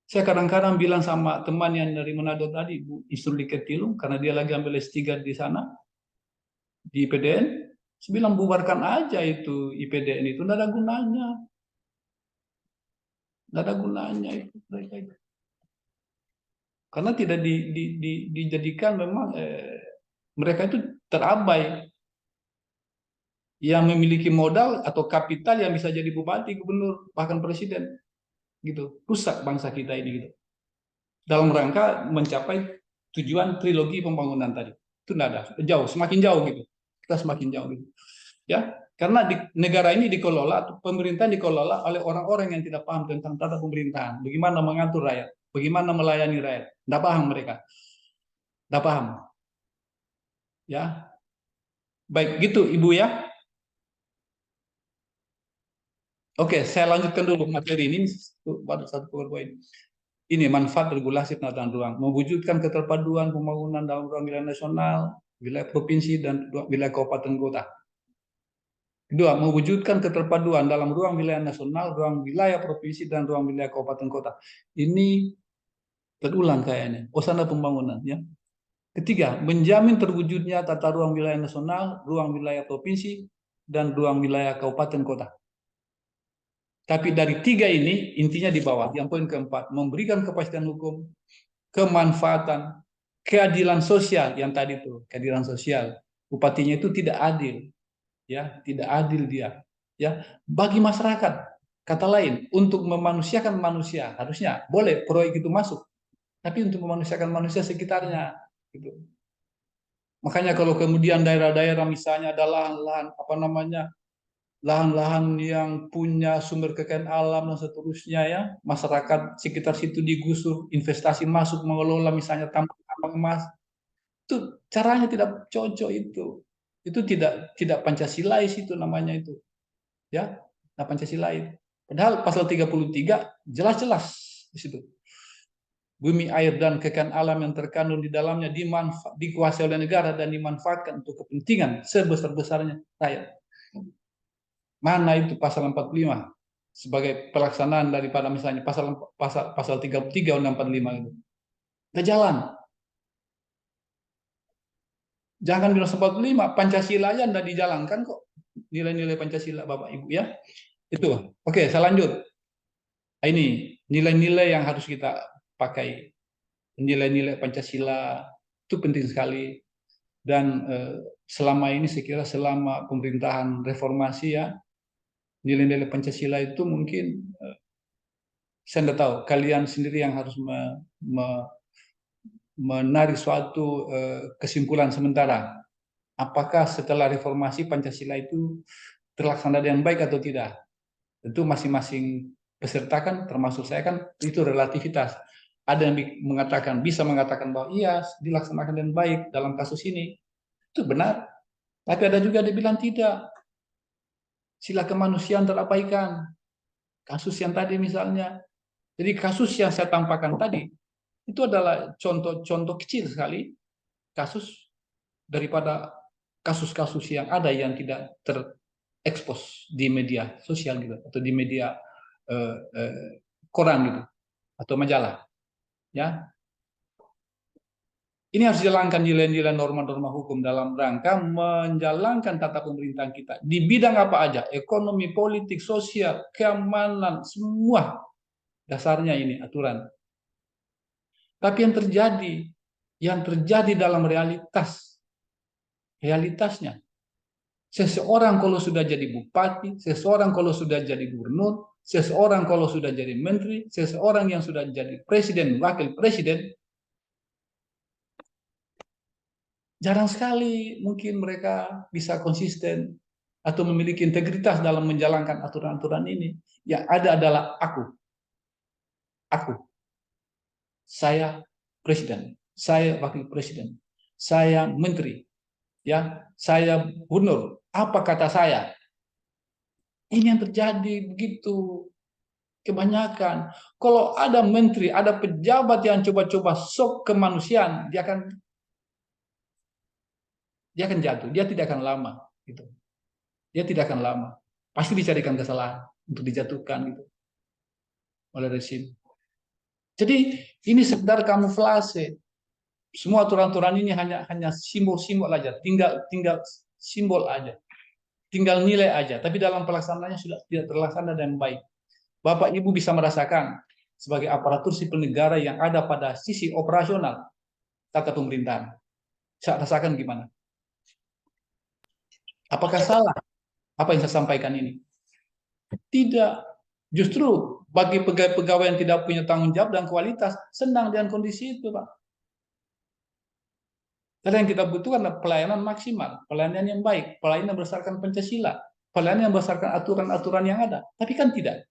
[SPEAKER 2] Saya kadang-kadang bilang sama teman yang dari Manado tadi, Bu Isruli Ketilung, karena dia lagi ambil S3 di sana, di IPDN, saya bilang bubarkan aja itu IPDN itu, tidak ada gunanya. Tidak ada gunanya itu mereka itu. Karena tidak dijadikan memang mereka itu terabai. Yang memiliki modal atau kapital yang bisa jadi bupati, gubernur, bahkan presiden. Gitu, rusak bangsa kita ini gitu. Dalam rangka mencapai tujuan trilogi pembangunan tadi. Itu tidak ada, jauh, semakin jauh gitu. Kita semakin jauh gitu. Ya, karena di negara ini dikelola atau pemerintahan dikelola oleh orang-orang yang tidak paham tentang tata pemerintahan, bagaimana mengatur rakyat, bagaimana melayani rakyat. Tidak paham mereka. Tidak paham. Ya. Baik, gitu Ibu ya. Oke, saya lanjutkan dulu materi ini pada satu poin. Ini manfaat regulasi penataan ruang, mewujudkan keterpaduan pembangunan dalam ruang wilayah nasional, wilayah provinsi, dan wilayah kabupaten kota. Kedua, mewujudkan keterpaduan dalam ruang wilayah nasional, ruang wilayah provinsi, dan ruang wilayah kabupaten kota. Ini terulang kayaknya, standar pembangunan. Ya. Ketiga, menjamin terwujudnya tata ruang wilayah nasional, ruang wilayah provinsi, dan ruang wilayah kabupaten kota. Tapi dari 3 ini, intinya di bawah. Yang poin keempat, memberikan kepastian hukum, kemanfaatan, keadilan sosial. Yang tadi itu, keadilan sosial. Bupatinya itu tidak adil. Ya, tidak adil dia. Ya, bagi masyarakat. Kata lain, untuk memanusiakan manusia, harusnya boleh proyek itu masuk. Tapi untuk memanusiakan manusia sekitarnya. Gitu. Makanya kalau kemudian daerah-daerah misalnya ada lahan-lahan, lahan-lahan yang punya sumber kekayaan alam dan seterusnya ya, masyarakat sekitar situ digusur, investasi masuk mengelola misalnya tambang emas, itu caranya tidak cocok itu tidak Pancasilais itu namanya itu, ya, nah Pancasilais. Padahal pasal 33 jelas-jelas di situ. Bumi, air, dan kekayaan alam yang terkandung di dalamnya dikuasai oleh negara dan dimanfaatkan untuk kepentingan sebesar-besarnya rakyat. Mana itu pasal 45 sebagai pelaksanaan daripada misalnya pasal 33 Undang 45 itu. Nggak jalan. Jangan bilang 45, Pancasila aja nggak dijalankan kok. Nilai-nilai Pancasila Bapak Ibu ya. Itu. Oke, saya lanjut. Ini nilai-nilai yang harus kita pakai. Nilai-nilai Pancasila itu penting sekali. Dan selama ini saya kira selama pemerintahan reformasi ya, nilai-nilai Pancasila itu mungkin saya tidak tahu, kalian sendiri yang harus menarik suatu kesimpulan sementara. Apakah setelah reformasi Pancasila itu terlaksana dengan baik atau tidak? Tentu masing-masing peserta kan, termasuk saya kan, itu relativitas. Ada yang bisa mengatakan bahwa iya dilaksanakan dengan baik dalam kasus ini. Itu benar. Tapi ada juga yang bilang tidak. Sila kemanusiaan terabaikan. Kasus yang tadi misalnya. Jadi kasus yang saya tampakkan tadi, itu adalah contoh-contoh kecil sekali kasus daripada kasus-kasus yang ada yang tidak terekspos di media sosial gitu, atau di media koran gitu, atau majalah. Ya, ini harus dijalankan nilai-nilai norma-norma hukum dalam rangka menjalankan tata pemerintahan kita di bidang apa aja, ekonomi, politik, sosial, keamanan, semua dasarnya ini aturan. Tapi yang terjadi dalam realitasnya, seseorang kalau sudah jadi bupati, seseorang kalau sudah jadi gubernur, seseorang kalau sudah jadi menteri, seseorang yang sudah jadi presiden, wakil presiden, jarang sekali mungkin mereka bisa konsisten atau memiliki integritas dalam menjalankan aturan-aturan ini. Yang ada adalah aku, saya presiden, saya wakil presiden, saya menteri, ya, saya gubernur. Apa kata saya? Ini yang terjadi begitu. Kebanyakan. Kalau ada menteri, ada pejabat yang coba-coba sok kemanusiaan, dia akan jatuh. Dia tidak akan lama. Gitu. Dia tidak akan lama. Pasti dicarikan kesalahan untuk dijatuhkan gitu oleh rezim. Jadi ini sekedar kamuflase. Semua aturan-aturan ini hanya simbol-simbol aja, tinggal simbol aja, tinggal nilai aja. Tapi dalam pelaksanaannya sudah tidak terlaksana dengan baik. Bapak Ibu bisa merasakan sebagai aparatur sipil negara yang ada pada sisi operasional tata pemerintahan. Saya rasakan gimana? Apakah salah apa yang saya sampaikan ini? Tidak. Justru bagi pegawai yang tidak punya tanggung jawab dan kualitas, senang dengan kondisi itu, Pak. Karena yang kita butuhkan adalah pelayanan maksimal, pelayanan yang baik, pelayanan berdasarkan Pancasila, pelayanan yang berdasarkan aturan-aturan yang ada. Tapi kan tidak.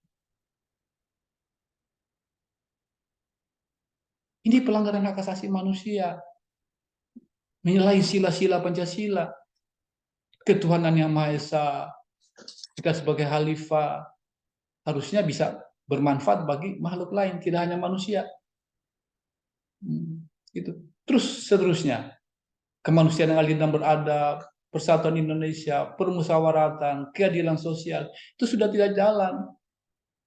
[SPEAKER 2] Ini pelanggaran hak asasi manusia, menyalahi sila-sila Pancasila, ketuhanan yang Maha Esa. Kita sebagai khalifah harusnya bisa bermanfaat bagi makhluk lain, tidak hanya manusia. Gitu. Terus seterusnya, kemanusiaan yang adil dan beradab, persatuan Indonesia, permusyawaratan, keadilan sosial, itu sudah tidak jalan.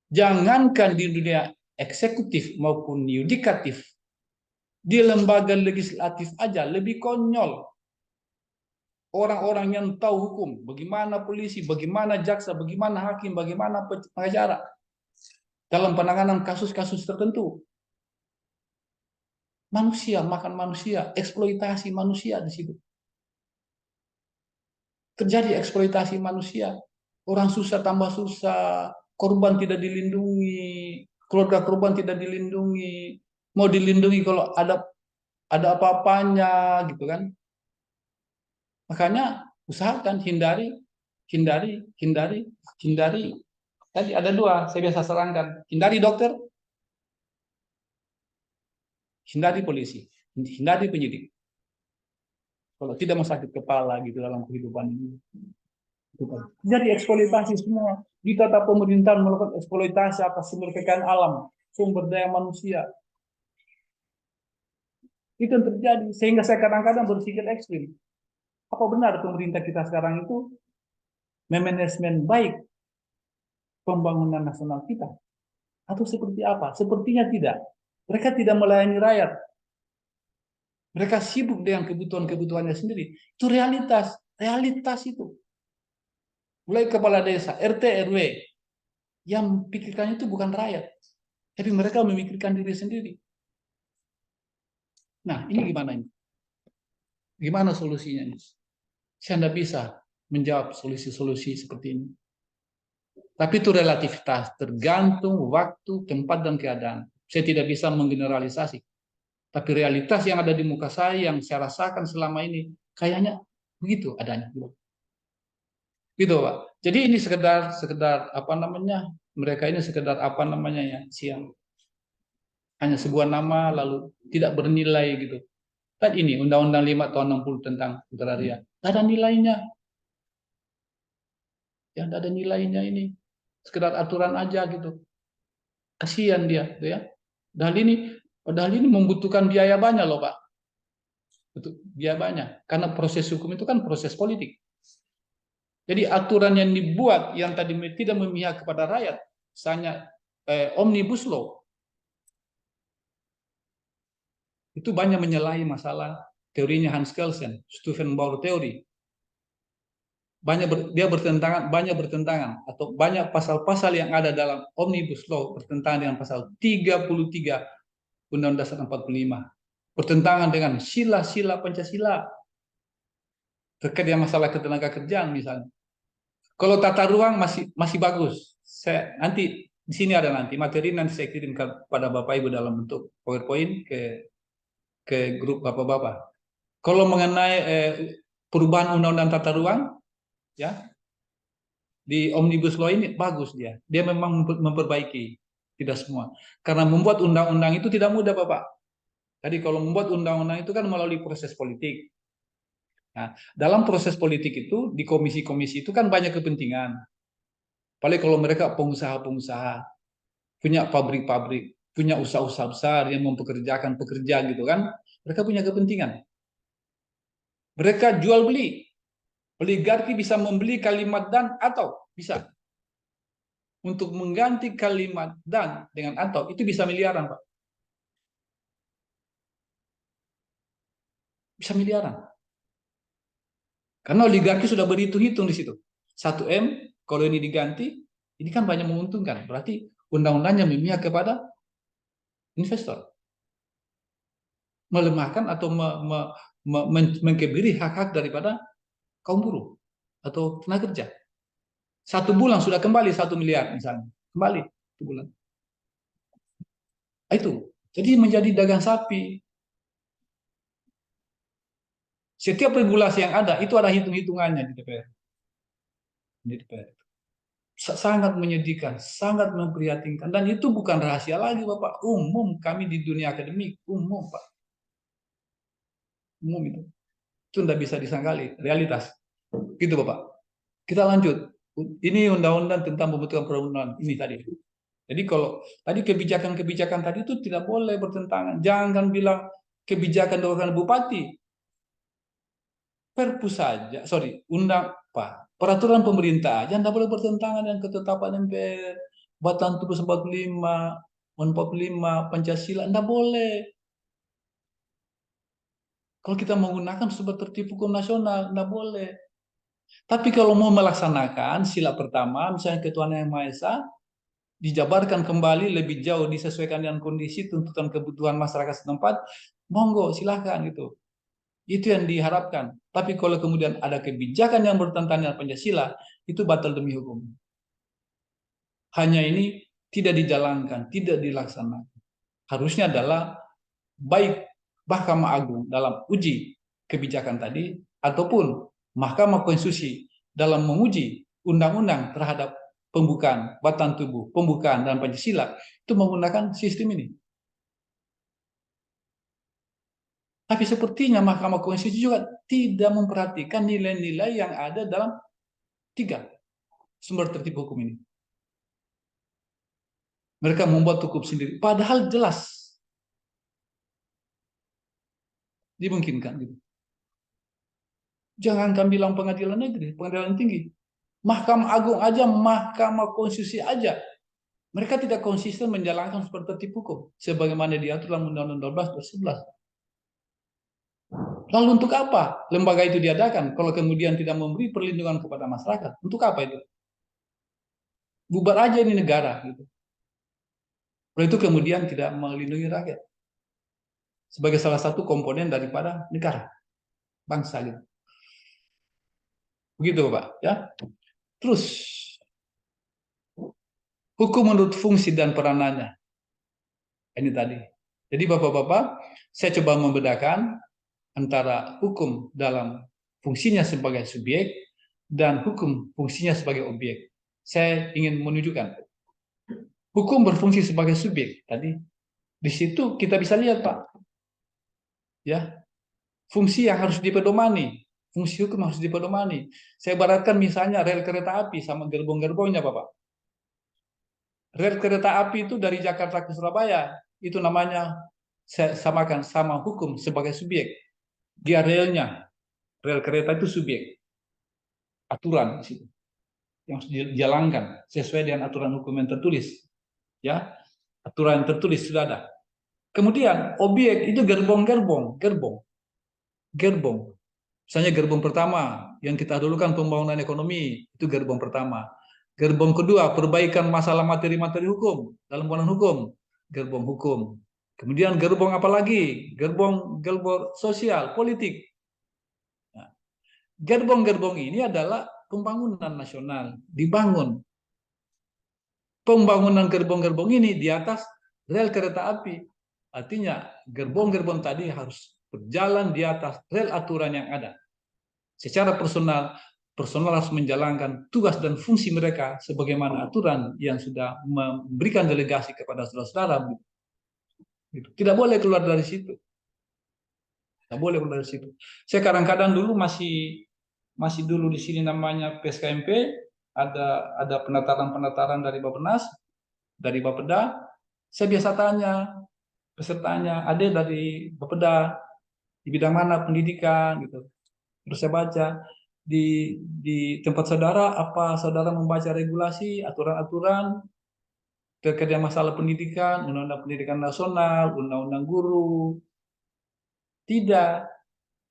[SPEAKER 2] Jangankan di dunia eksekutif maupun yudikatif, di lembaga legislatif aja lebih konyol. Orang-orang yang tahu hukum, bagaimana polisi, bagaimana jaksa, bagaimana hakim, bagaimana pengacara dalam penanganan kasus-kasus tertentu. Manusia makan manusia, eksploitasi manusia di situ. Terjadi eksploitasi manusia. Orang susah tambah susah, korban tidak dilindungi, keluarga korban tidak dilindungi. Mau dilindungi kalau ada apa-apanya gitu kan. Makanya usahakan hindari. Tadi ada dua, saya biasa sarankan. Hindari dokter, hindari polisi, hindari penyidik. Kalau tidak mau sakit kepala gitu dalam kehidupan ini. Jadi eksploitasi semua. Di tata pemerintahan melakukan eksploitasi atas sumber kekayaan alam, sumber daya manusia. Itu yang terjadi. Sehingga saya kadang-kadang berpikir ekstrim. Apa benar pemerintah kita sekarang itu memanajemen baik pembangunan nasional kita? Atau seperti apa? Sepertinya tidak. Mereka tidak melayani rakyat. Mereka sibuk dengan kebutuhan-kebutuhannya sendiri. Itu realitas. Realitas itu. Mulai kepala desa, RT, RW. Yang pikirkannya itu bukan rakyat. Tapi mereka memikirkan diri sendiri. Nah, ini gimana ini? Gimana solusinya ini? Saya tidak bisa menjawab solusi-solusi seperti ini. Tapi itu relativitas, tergantung waktu, tempat, dan keadaan. Saya tidak bisa menggeneralisasi. Tapi realitas yang ada di muka saya, yang saya rasakan selama ini, kayaknya begitu adanya. Gitu, Pak. Jadi ini sekedar apa namanya? Mereka ini sekedar apa namanya ya? Siang. Hanya sebuah nama lalu tidak bernilai gitu. Kan ini Undang-Undang 5 tahun 60 tentang agraria. Tidak ada nilainya. Ya, tidak ada nilainya ini. Sekedar aturan aja gitu. Kasihan dia, gitu ya. Padahal ini membutuhkan biaya banyak loh, Pak. Biaya banyak. Karena proses hukum itu kan proses politik. Jadi aturan yang dibuat yang tadi tidak memihak kepada rakyat, misalnya omnibus law, itu banyak menyalahi masalah teorinya Hans Kelsen, Stephen Bauer teori. Dia banyak bertentangan atau banyak pasal-pasal yang ada dalam omnibus law bertentangan dengan pasal 33 Undang-Undang Dasar 45, bertentangan dengan sila-sila Pancasila terkait dengan masalah ketenaga kerjaan misalnya. Kalau tata ruang masih bagus. Saya nanti di sini ada nanti materi, nanti saya kirim kepada Bapak Ibu dalam bentuk PowerPoint ke grup Bapak-bapak. Kalau mengenai perubahan undang-undang tata ruang, ya, di omnibus law ini bagus dia. Dia memang memperbaiki, tidak semua. Karena membuat undang-undang itu tidak mudah, Bapak. Tadi kalau membuat undang-undang itu kan melalui proses politik. Nah, dalam proses politik itu di komisi-komisi itu kan banyak kepentingan. Apalagi kalau mereka pengusaha-pengusaha, punya pabrik-pabrik, punya usaha-usaha besar yang mempekerjakan pekerja gitu kan, mereka punya kepentingan. Mereka jual beli. Oligarki bisa membeli kalimat dan atau bisa. Untuk mengganti kalimat dan dengan atau itu bisa miliaran, Pak. Bisa miliaran. Karena oligarki sudah berhitung-hitung di situ. 1M, kalau ini diganti, ini kan banyak menguntungkan. Berarti undang-undangnya memihak kepada investor. Melemahkan atau mengkebiri hak-hak daripada kaum buruh atau tenaga kerja. 1 bulan sudah kembali 1 miliar misalnya. Kembali 1 bulan. Itu. Jadi menjadi dagang sapi. Setiap regulasi yang ada, itu ada hitung-hitungannya di DPR. Di DPR. Sangat menyedihkan, sangat memprihatinkan. Dan itu bukan rahasia lagi, Bapak. Umum, kami di dunia akademik. Umum, Pak. Umum itu. Itu tidak bisa disangkali. Realitas. Gitu, Bapak. Kita lanjut. Ini undang-undang tentang pembentukan perundang-undangan. Ini tadi. Jadi kalau tadi kebijakan-kebijakan tadi itu tidak boleh bertentangan. Jangan bilang kebijakan dilakukan bupati. Perpu saja, peraturan pemerintah aja tidak boleh bertentangan dengan ketetapan MPR, Batan Tubuh 45, 45, Pancasila, tidak boleh. Kalau kita menggunakan sumber tertib hukum nasional, tidak boleh. Tapi kalau mau melaksanakan sila pertama, misalnya ketuhanan yang Maha Esa, dijabarkan kembali lebih jauh, disesuaikan dengan kondisi, tuntutan kebutuhan masyarakat setempat, monggo, silahkan gitu. Itu yang diharapkan. Tapi kalau kemudian ada kebijakan yang bertentangan dengan Pancasila, itu batal demi hukum. Hanya ini tidak dijalankan, tidak dilaksanakan. Harusnya adalah baik Mahkamah Agung dalam uji kebijakan tadi, ataupun Mahkamah Konstitusi dalam menguji undang-undang terhadap pembukaan Batan Tubuh, pembukaan dan Pancasila, itu menggunakan sistem ini. Tapi sepertinya Mahkamah Konstitusi juga tidak memperhatikan nilai-nilai yang ada dalam 3 sumber tertib hukum ini. Mereka membuat hukum sendiri, padahal jelas dimungkinkan gitu. Jangan kami bilang pengadilan negeri, pengadilan tinggi. Mahkamah Agung aja, Mahkamah Konstitusi aja, mereka tidak konsisten menjalankan seperti tertib hukum sebagaimana diatur dalam Undang-Undang 12 2011. Lalu untuk apa lembaga itu diadakan kalau kemudian tidak memberi perlindungan kepada masyarakat? Untuk apa itu? Bubar aja ini negara gitu. Oleh itu kemudian tidak melindungi rakyat sebagai salah satu komponen daripada negara, bangsa gitu. Begitu Pak ya. Terus hukum menurut fungsi dan peranannya. Ini tadi. Jadi Bapak-bapak, saya coba membedakan antara hukum dalam fungsinya sebagai subjek dan hukum fungsinya sebagai objek. Saya ingin menunjukkan hukum berfungsi sebagai subjek. Tadi di situ kita bisa lihat Pak, ya fungsi yang harus dipedomani, fungsi hukum harus dipedomani. Saya ibaratkan misalnya rel kereta api sama gerbong-gerbongnya Bapak. Rel kereta api itu dari Jakarta ke Surabaya, itu namanya saya samakan sama hukum sebagai subjek. Dia relnya, rel kereta itu subjek, aturan di situ yang harus dijalankan sesuai dengan aturan hukum yang tertulis, ya aturan yang tertulis sudah ada. Kemudian objek itu gerbong. Misalnya gerbong pertama yang kita dulukan pembangunan ekonomi itu gerbong pertama. Gerbong kedua perbaikan masalah materi-materi hukum dalam pembangunan hukum, gerbong hukum. Kemudian gerbong apa lagi? Gerbong sosial, politik. Nah, gerbong-gerbong ini adalah pembangunan nasional, dibangun. Pembangunan gerbong-gerbong ini di atas rel kereta api. Artinya gerbong-gerbong tadi harus berjalan di atas rel aturan yang ada. Secara personal harus menjalankan tugas dan fungsi mereka sebagaimana aturan yang sudah memberikan delegasi kepada saudara-saudara. Tidak boleh keluar dari situ. Tidak boleh keluar dari situ. Saya kadang-kadang dulu masih dulu di sini namanya PSKMP, ada penataran dari Bappenas, dari Bapeda. Saya biasa tanya pesertanya, ada dari Bapeda di bidang mana pendidikan gitu. Terus saya baca di tempat saudara, apa saudara membaca regulasi, aturan-aturan terkait dengan masalah pendidikan, undang-undang pendidikan nasional, undang-undang guru? Tidak.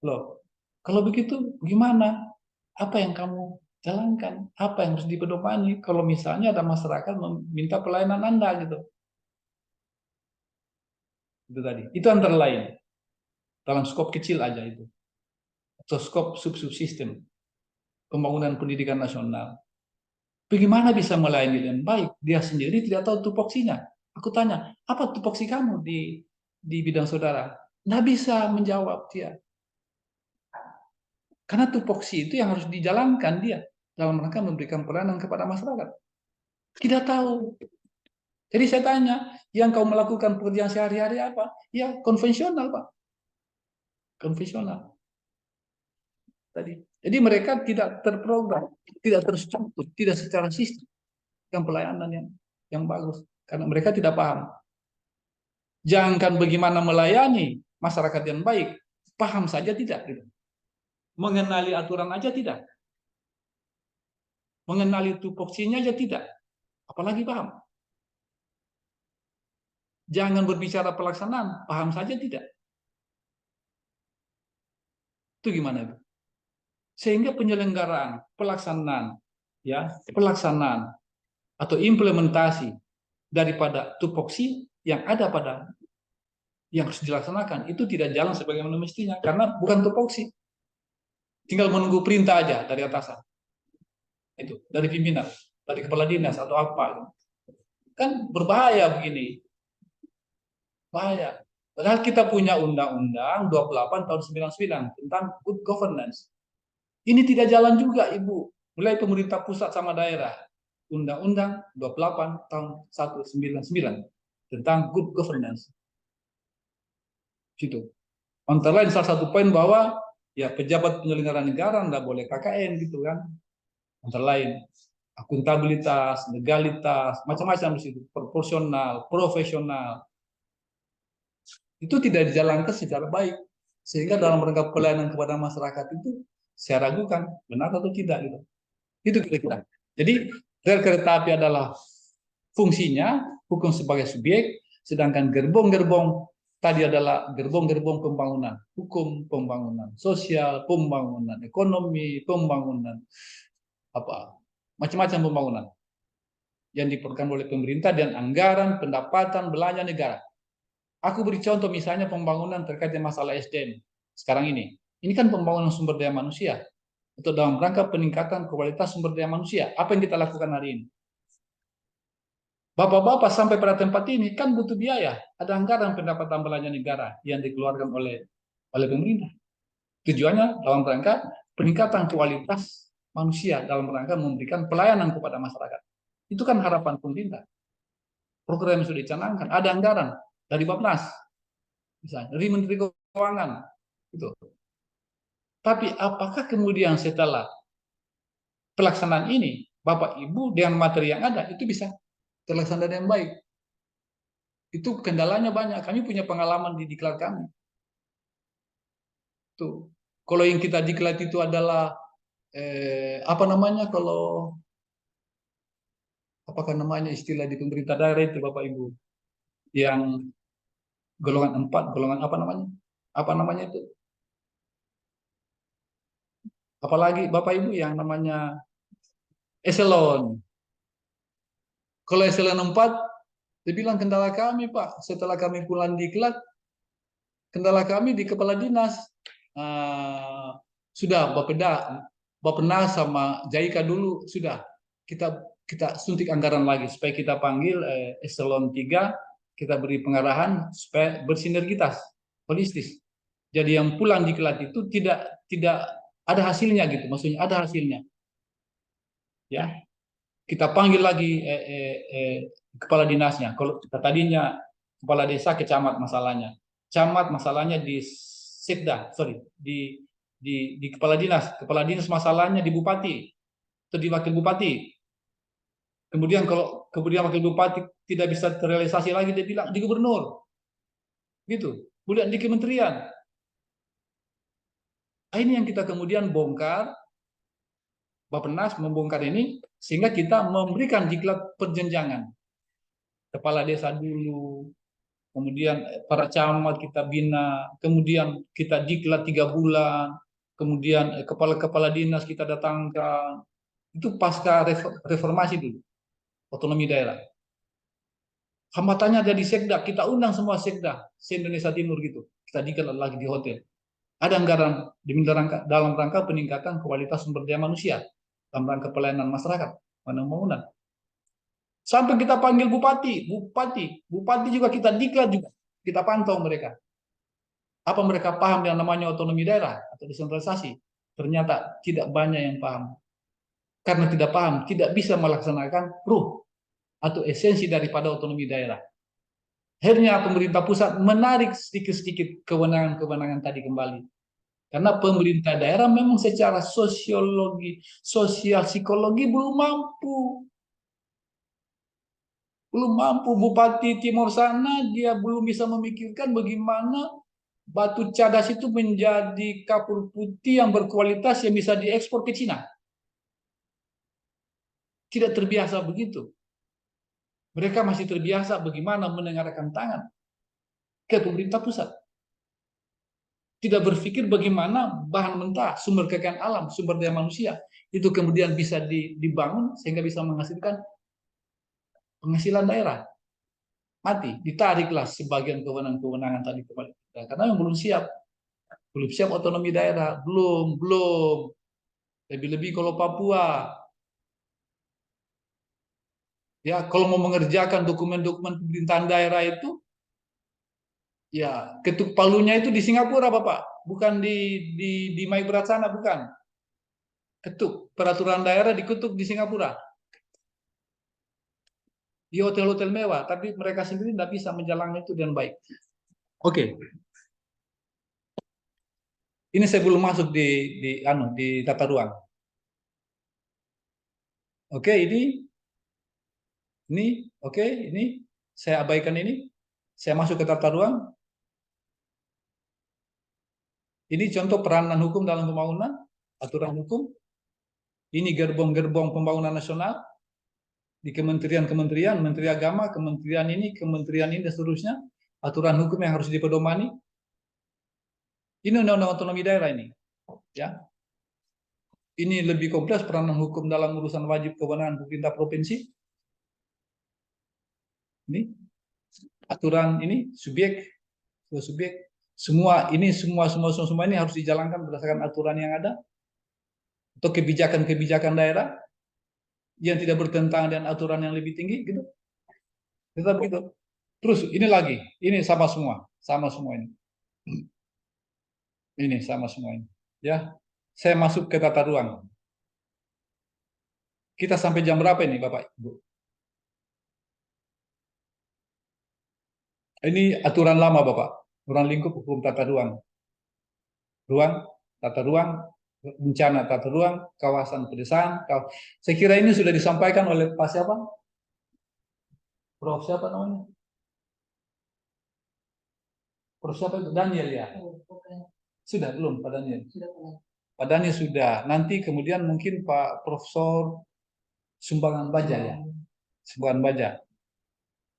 [SPEAKER 2] Loh, kalau begitu gimana? Apa yang kamu jalankan? Apa yang harus dipedomani kalau misalnya ada masyarakat meminta pelayanan Anda gitu? Itu tadi. Itu antara lain. Dalam skop kecil aja itu. Atau skop subsistem pembangunan pendidikan nasional. Bagaimana bisa melayani dengan baik? Dia sendiri tidak tahu tupoksinya. Aku tanya, apa tupoksi kamu di bidang saudara? Nggak bisa menjawab dia. Karena tupoksi itu yang harus dijalankan dia dalam rangka memberikan pelayanan kepada masyarakat. Tidak tahu. Jadi saya tanya, yang kau melakukan pekerjaan sehari-hari apa? Ya konvensional Pak. Konvensional. Tadi. Jadi mereka tidak terprogram, tidak terstruktur, tidak secara sistem dengan pelayanan yang bagus, karena mereka tidak paham. Jangankan bagaimana melayani masyarakat yang baik, paham saja tidak. Gitu. Mengenali aturan aja tidak, mengenali tupoksinya aja tidak, apalagi paham. Jangan berbicara pelaksanaan, paham saja tidak. Itu gimana itu? Sehingga penyelenggaraan, pelaksanaan atau implementasi daripada tupoksi yang ada pada yang harus dilaksanakan itu tidak jalan sebagaimana mestinya karena bukan tupoksi. Tinggal menunggu perintah aja dari atasan. Itu dari pimpinan, dari kepala dinas atau apa. Kan berbahaya begini. Bahaya. Padahal kita punya Undang-Undang 28 tahun 99 tentang good governance. Ini tidak jalan juga, Ibu. Mulai pemerintah pusat sama daerah. Undang-Undang 28 tahun 199 tentang good governance. Situ. Antara lain salah satu poin bahwa ya pejabat penyelenggara negara nggak boleh KKN gitu kan. Antara lain akuntabilitas, legalitas, macam-macam di situ, proporsional, profesional. Itu tidak dijalankan secara baik. Sehingga dalam rangka pelayanan kepada masyarakat itu saya ragukan benar atau tidak gitu. Itu kira-kira. Jadi rel kereta api adalah fungsinya hukum sebagai subjek, sedangkan gerbong-gerbong tadi adalah gerbong-gerbong pembangunan, hukum pembangunan sosial, pembangunan ekonomi, pembangunan apa macam-macam pembangunan yang diperlukan oleh pemerintah dan anggaran pendapatan belanja negara. Aku beri contoh misalnya pembangunan terkait dengan masalah SDM sekarang ini. Ini kan pembangunan sumber daya manusia atau dalam rangka peningkatan kualitas sumber daya manusia. Apa yang kita lakukan hari ini? Bapak-bapak sampai pada tempat ini kan butuh biaya. Ada anggaran pendapatan belanja negara yang dikeluarkan oleh pemerintah. Tujuannya dalam rangka peningkatan kualitas manusia dalam rangka memberikan pelayanan kepada masyarakat. Itu kan harapan pemerintah. Program yang sudah dicanangkan, ada anggaran dari Bappenas, misalnya dari Menteri Keuangan, gitu. Tapi apakah kemudian setelah pelaksanaan ini, Bapak Ibu dengan materi yang ada itu bisa terlaksana dengan baik? Itu kendalanya banyak. Kami punya pengalaman di diklat kami. Tuh, kalau yang kita diklat itu adalah apa namanya kalau apakah namanya istilah di pemerintah daerah itu Bapak Ibu yang golongan 4, golongan apa namanya? Apa namanya itu? Apalagi Bapak Ibu yang namanya eselon. Kalau eselon 4, dia bilang kendala kami Pak, setelah kami pulang diklat, kendala kami di kepala dinas. Sudah Bappenas sama Jaika dulu sudah kita suntik anggaran lagi supaya kita panggil eselon 3, kita beri pengarahan supaya bersinergitas holistis. Jadi yang pulang diklat itu tidak ada hasilnya gitu, maksudnya ada hasilnya. Ya. Kita panggil lagi kepala dinasnya. Kalau tadinya kepala desa kecamat masalahnya. Camat masalahnya di Sekda, di kepala dinas. Kepala dinas masalahnya di bupati atau di wakil bupati. Kemudian kalau wakil bupati tidak bisa terrealisasi lagi, dia bilang di gubernur. Gitu. Kemudian di kementerian. Ini yang kita kemudian bongkar, Bappenas membongkar ini, sehingga kita memberikan diklat perjenjangan. Kepala desa dulu, kemudian para camat kita bina, kemudian kita diklat 3 bulan, kemudian kepala-kepala dinas kita datangkan. Itu pasca reformasi dulu, otonomi daerah. Hambatannya ada di Sekda, kita undang semua Sekda, se-Indonesia Timur gitu. Kita diklat lagi di hotel. Ada anggaran dalam rangka peningkatan kualitas sumber daya manusia, dalam rangka pelayanan masyarakat, pembangunan. Sampai kita panggil bupati juga kita diklat juga, kita pantau mereka. Apa mereka paham yang namanya otonomi daerah atau desentralisasi? Ternyata tidak banyak yang paham. Karena tidak paham, tidak bisa melaksanakan ruh atau esensi daripada otonomi daerah. Akhirnya pemerintah pusat menarik sedikit-sedikit kewenangan-kewenangan tadi kembali. Karena pemerintah daerah memang secara sosial, psikologi belum mampu. Belum mampu. Bupati Timur sana, dia belum bisa memikirkan bagaimana batu cadas itu menjadi kapur putih yang berkualitas yang bisa diekspor ke Cina. Tidak terbiasa begitu. Mereka masih terbiasa bagaimana menengarkan tangan ke pemerintah pusat. Tidak berpikir bagaimana bahan mentah, sumber kekayaan alam, sumber daya manusia, itu kemudian bisa dibangun sehingga bisa menghasilkan penghasilan daerah. Mati, ditariklah sebagian kewenangan-kewenangan tadi kepada kita. Karena yang belum siap otonomi daerah, belum. Lebih-lebih kalau Papua. Ya, kalau mau mengerjakan dokumen-dokumen pemerintahan daerah itu, ya ketuk palunya itu di Singapura, Bapak, bukan di Maiberat sana, bukan. Ketuk peraturan daerah diketuk di Singapura, di hotel-hotel mewah, tapi mereka sendiri tidak bisa menjalankan itu dengan baik. Oke. Ini saya belum masuk di tata ruang. Oke, ini saya abaikan ini. Saya masuk ke tata ruang. Ini contoh peranan hukum dalam pembangunan, aturan hukum. Ini gerbong-gerbong pembangunan nasional di kementerian-kementerian, Menteri Agama, kementerian ini, dan seterusnya, aturan hukum yang harus dipedomani. Ini undang-undang otonomi daerah ini, ya. Ini lebih kompleks peranan hukum dalam urusan wajib kewenangan pemerintah provinsi. Ini aturan ini subjek, semua ini semua ini harus dijalankan berdasarkan aturan yang ada atau kebijakan-kebijakan daerah yang tidak bertentangan dengan aturan yang lebih tinggi, gitu. Tetap gitu. Terus ini lagi, ini sama semua ini. Ini sama semua ini. Ya, saya masuk ke tata ruang. Kita sampai jam berapa ini, Bapak Ibu? Ini aturan lama, Bapak. Ruang lingkup hukum tata ruang. Tata ruang, bencana tata ruang, kawasan pedesaan. Saya kira ini sudah disampaikan oleh Pak siapa? Prof siapa namanya? Prof siapa itu? Daniel ya? Sudah belum Pak Daniel? Pak Daniel sudah. Nanti kemudian mungkin Pak Profesor Sumbangan Baja ya? Sumbangan Baja.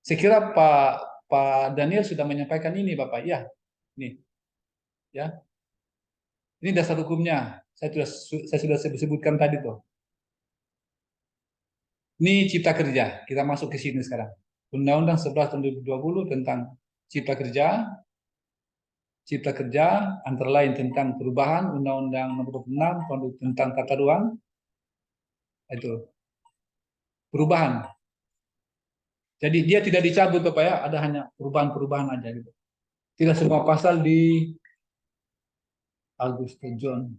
[SPEAKER 2] Saya kira Pak Daniel sudah menyampaikan ini Bapak. Ya, ini. Ya. Ini dasar hukumnya. Saya sudah sebutkan tadi tuh. Ini cipta kerja. Kita masuk ke sini sekarang. Undang-Undang 11 tahun 2020 tentang cipta kerja. Cipta kerja antara lain tentang perubahan Undang-Undang Nomor 26 tentang tata ruang. Itu. Perubahan. Jadi dia tidak dicabut Bapak ya, ada hanya perubahan-perubahan aja gitu. Tidak semua pasal di Augustus John.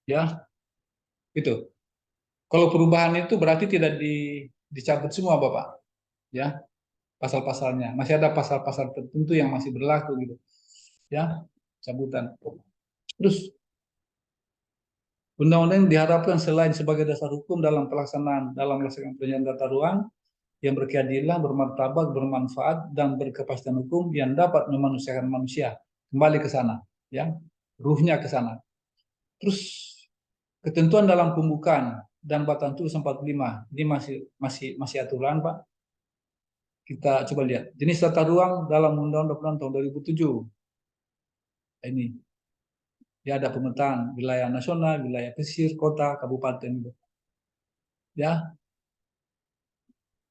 [SPEAKER 2] Ya, itu. Kalau perubahan itu berarti tidak dicabut semua Bapak, ya pasal-pasalnya. Masih ada pasal-pasal tertentu yang masih berlaku gitu, ya cabutan. Terus undang-undang diharapkan selain sebagai dasar hukum dalam melaksanakan penyelenggaraan tata ruang yang berkeadilan, bermartabat, bermanfaat dan berkepastian hukum yang dapat memanusiakan manusia. Kembali ke sana, ya ruhnya ke sana. Terus ketentuan dalam pembukaan dan batang tulis 45 ini masih aturan Pak. Kita coba lihat jenis tata ruang dalam Undang-Undang tahun 2007. Ini ya ada pemetaan wilayah nasional, wilayah pesisir, kota, kabupaten. Ya,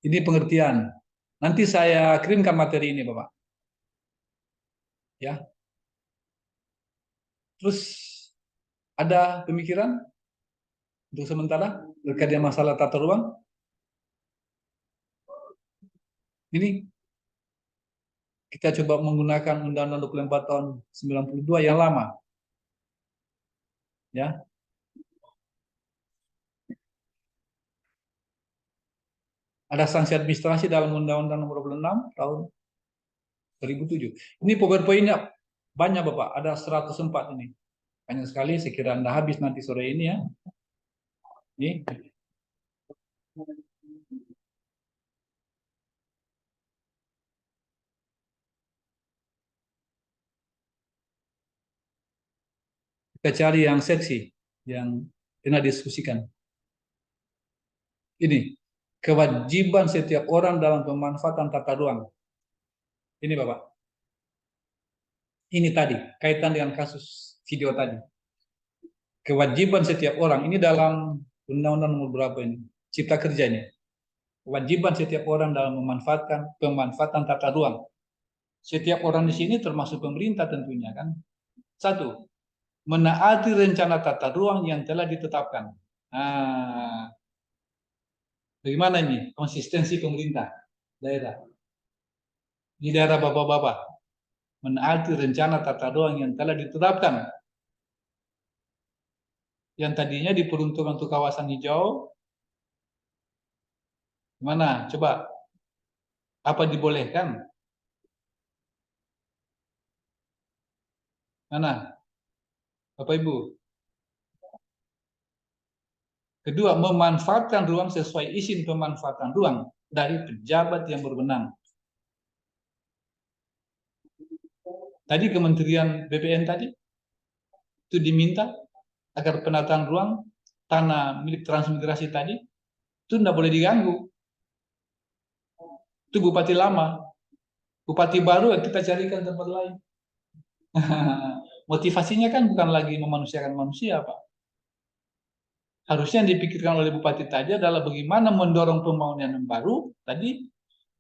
[SPEAKER 2] ini pengertian. Nanti saya kirimkan materi ini Bapak. Ya. Terus ada pemikiran untuk sementara terkait dengan masalah tata ruang? Ini kita coba menggunakan Undang-Undang 24 tahun 92 yang lama. Ya. Ada sanksi administrasi dalam Undang-Undang Nomor 26 tahun 2007. Ini powerpoint-nya banyak Bapak, ada 104 ini. Banyak sekali, sekira Anda habis nanti sore ini ya. Ini. Kita cari yang seksi, yang pernah diskusikan. Ini, kewajiban setiap orang dalam pemanfaatan tata ruang. Ini Bapak. Ini tadi, kaitan dengan kasus video tadi. Kewajiban setiap orang, ini dalam Undang-Undang Nomor berapa ini? Cipta Kerja ini. Kewajiban setiap orang dalam pemanfaatan tata ruang. Setiap orang di sini termasuk pemerintah tentunya kan. Satu, menaati rencana tata ruang yang telah ditetapkan. Nah, bagaimana ini konsistensi pemerintah daerah? Di daerah Bapak-Bapak, menaati rencana tata ruang yang telah ditetapkan. Yang tadinya diperuntukkan untuk kawasan hijau, mana? Coba, apa dibolehkan? Mana? Bapak Ibu. Kedua, memanfaatkan ruang sesuai izin pemanfaatan ruang dari pejabat yang berwenang. Tadi Kementerian BPN tadi itu diminta agar penataan ruang tanah milik transmigrasi tadi itu tidak boleh diganggu. Itu bupati lama. Bupati baru kita carikan tempat lain. Motivasinya kan bukan lagi memanusiakan manusia, Pak. Harusnya yang dipikirkan oleh bupati tadi adalah bagaimana mendorong pembangunan yang baru tadi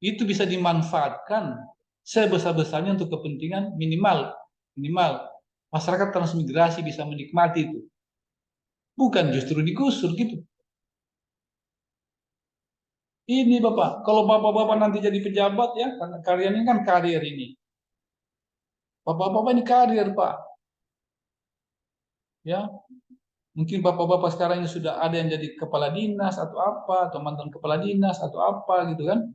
[SPEAKER 2] itu bisa dimanfaatkan sebesar-besarnya untuk kepentingan minimal masyarakat transmigrasi bisa menikmati itu. Bukan justru digusur gitu. Ini Bapak, kalau Bapak-bapak nanti jadi pejabat ya, karena kalian ini kan karir ini. Bapak-bapak ini karir, Pak. Ya, mungkin Bapak-bapak sekarang ini sudah ada yang jadi kepala dinas atau apa, atau mantan kepala dinas atau apa gitu kan.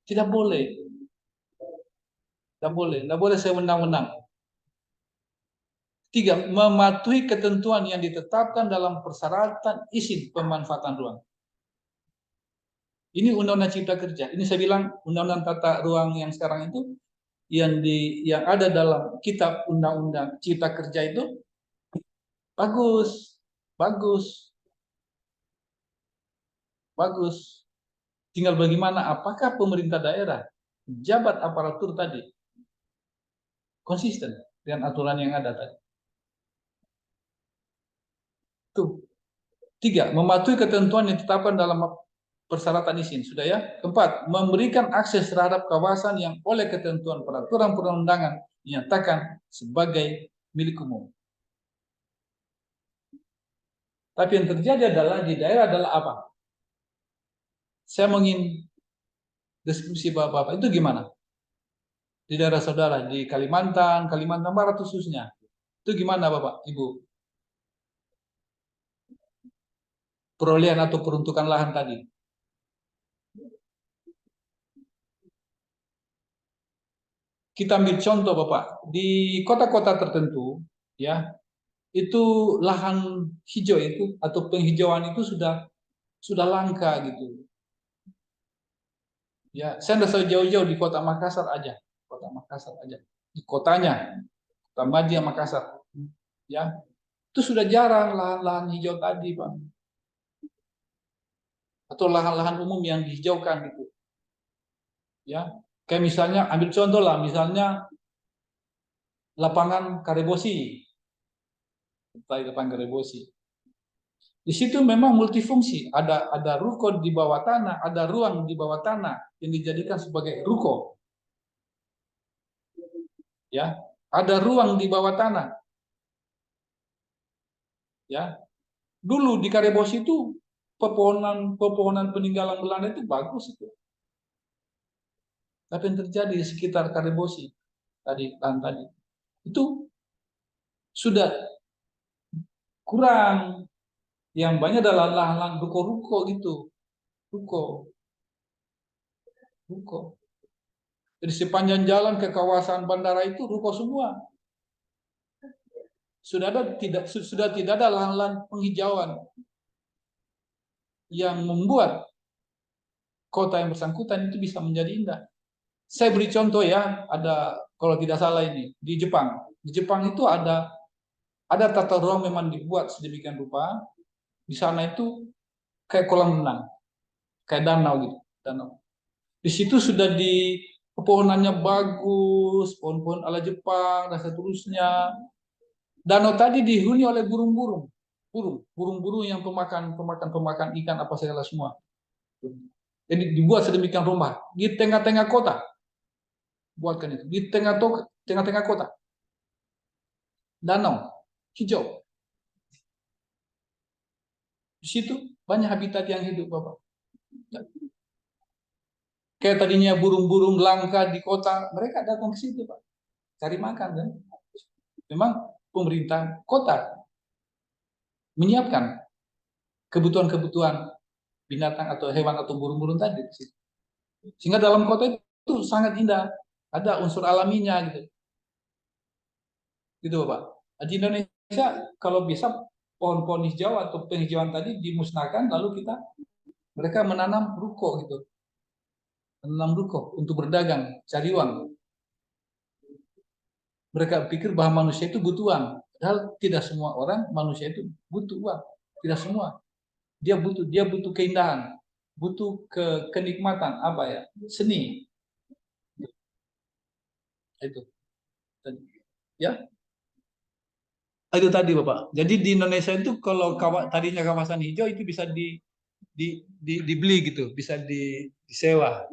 [SPEAKER 2] Tidak boleh. Tidak boleh sewenang-wenang. 3. Mematuhi ketentuan yang ditetapkan dalam persyaratan izin pemanfaatan ruang. Ini Undang-Undang Cipta Kerja. Ini saya bilang Undang-Undang Tata Ruang yang sekarang itu yang ada dalam Kitab Undang-Undang Cipta Kerja itu bagus. Tinggal bagaimana apakah pemerintah daerah, jabat aparatur tadi konsisten dengan aturan yang ada tadi. Tuh. 3. Mematuhi ketentuan yang ditetapkan dalam persyaratan izin. Sudah ya? 4. Memberikan akses terhadap kawasan yang oleh ketentuan peraturan perundangan dinyatakan sebagai milik umum. Tapi yang terjadi adalah di daerah adalah apa? Saya ingin deskripsi Bapak itu gimana? Di daerah saudara, di Kalimantan Barat khususnya. Itu gimana Bapak, Ibu? Perolehan atau peruntukan lahan tadi. Kita ambil contoh Bapak, di kota-kota tertentu ya, itu lahan hijau itu atau penghijauan itu sudah langka gitu. Ya, saya tidak jauh-jauh di Kota Makassar aja. Di kotanya, Kota Madia Makassar. Ya. Itu sudah jarang lahan-lahan hijau tadi, Pak. Atau lahan-lahan umum yang dihijaukan gitu. Ya. Kayak misalnya ambil contoh lah, misalnya lapangan Karebosi. Lapangan Karebosi. Di situ memang multifungsi, ada ruko di bawah tanah, ada ruang di bawah tanah yang dijadikan sebagai ruko. Ya, ada ruang di bawah tanah. Ya. Dulu di Karebosi itu pepohonan peninggalan Belanda itu bagus itu. Tapi yang terjadi di sekitar Karebosi tadi itu sudah kurang. Yang banyak adalah lahan-lahan ruko-ruko gitu. Ruko. Jadi sepanjang jalan ke kawasan bandara itu ruko semua. Sudah tidak ada lahan-lahan penghijauan yang membuat kota yang bersangkutan itu bisa menjadi indah. Saya beri contoh ya, ada kalau tidak salah ini di Jepang. Di Jepang itu ada tata ruang memang dibuat sedemikian rupa. Di sana itu kayak kolam renang, kayak danau gitu, danau. Di situ sudah di pepohonannya bagus, pohon-pohon ala Jepang dan seterusnya. Danau tadi dihuni oleh burung-burung yang pemakan ikan apa segala semua. Jadi dibuat sedemikian rumah di tengah-tengah kota. Buatkan itu di tengah-tengah kota. Danau hijau. Di situ banyak habitat yang hidup, Bapak. Kayak tadinya burung-burung langka di kota, mereka datang ke situ, Pak. Cari makan kan. Memang pemerintah kota menyiapkan kebutuhan-kebutuhan binatang atau hewan atau burung-burung tadi di situ. Sehingga dalam kota itu sangat indah, ada unsur alaminya gitu. Gitu, Bapak. Di Indonesia kalau bisa pohon-pohon hijau atau penghijauan tadi dimusnahkan, lalu mereka menanam ruko gitu, untuk berdagang, cari uang. Mereka pikir bahwa manusia itu butuh uang, Padahal tidak semua orang manusia itu butuh uang, tidak semua. Dia butuh keindahan, butuh kenikmatan apa ya, seni. Itu ya. Itu tadi Bapak. Jadi di Indonesia itu kalau tadinya kawasan hijau itu bisa dibeli gitu, bisa disewa.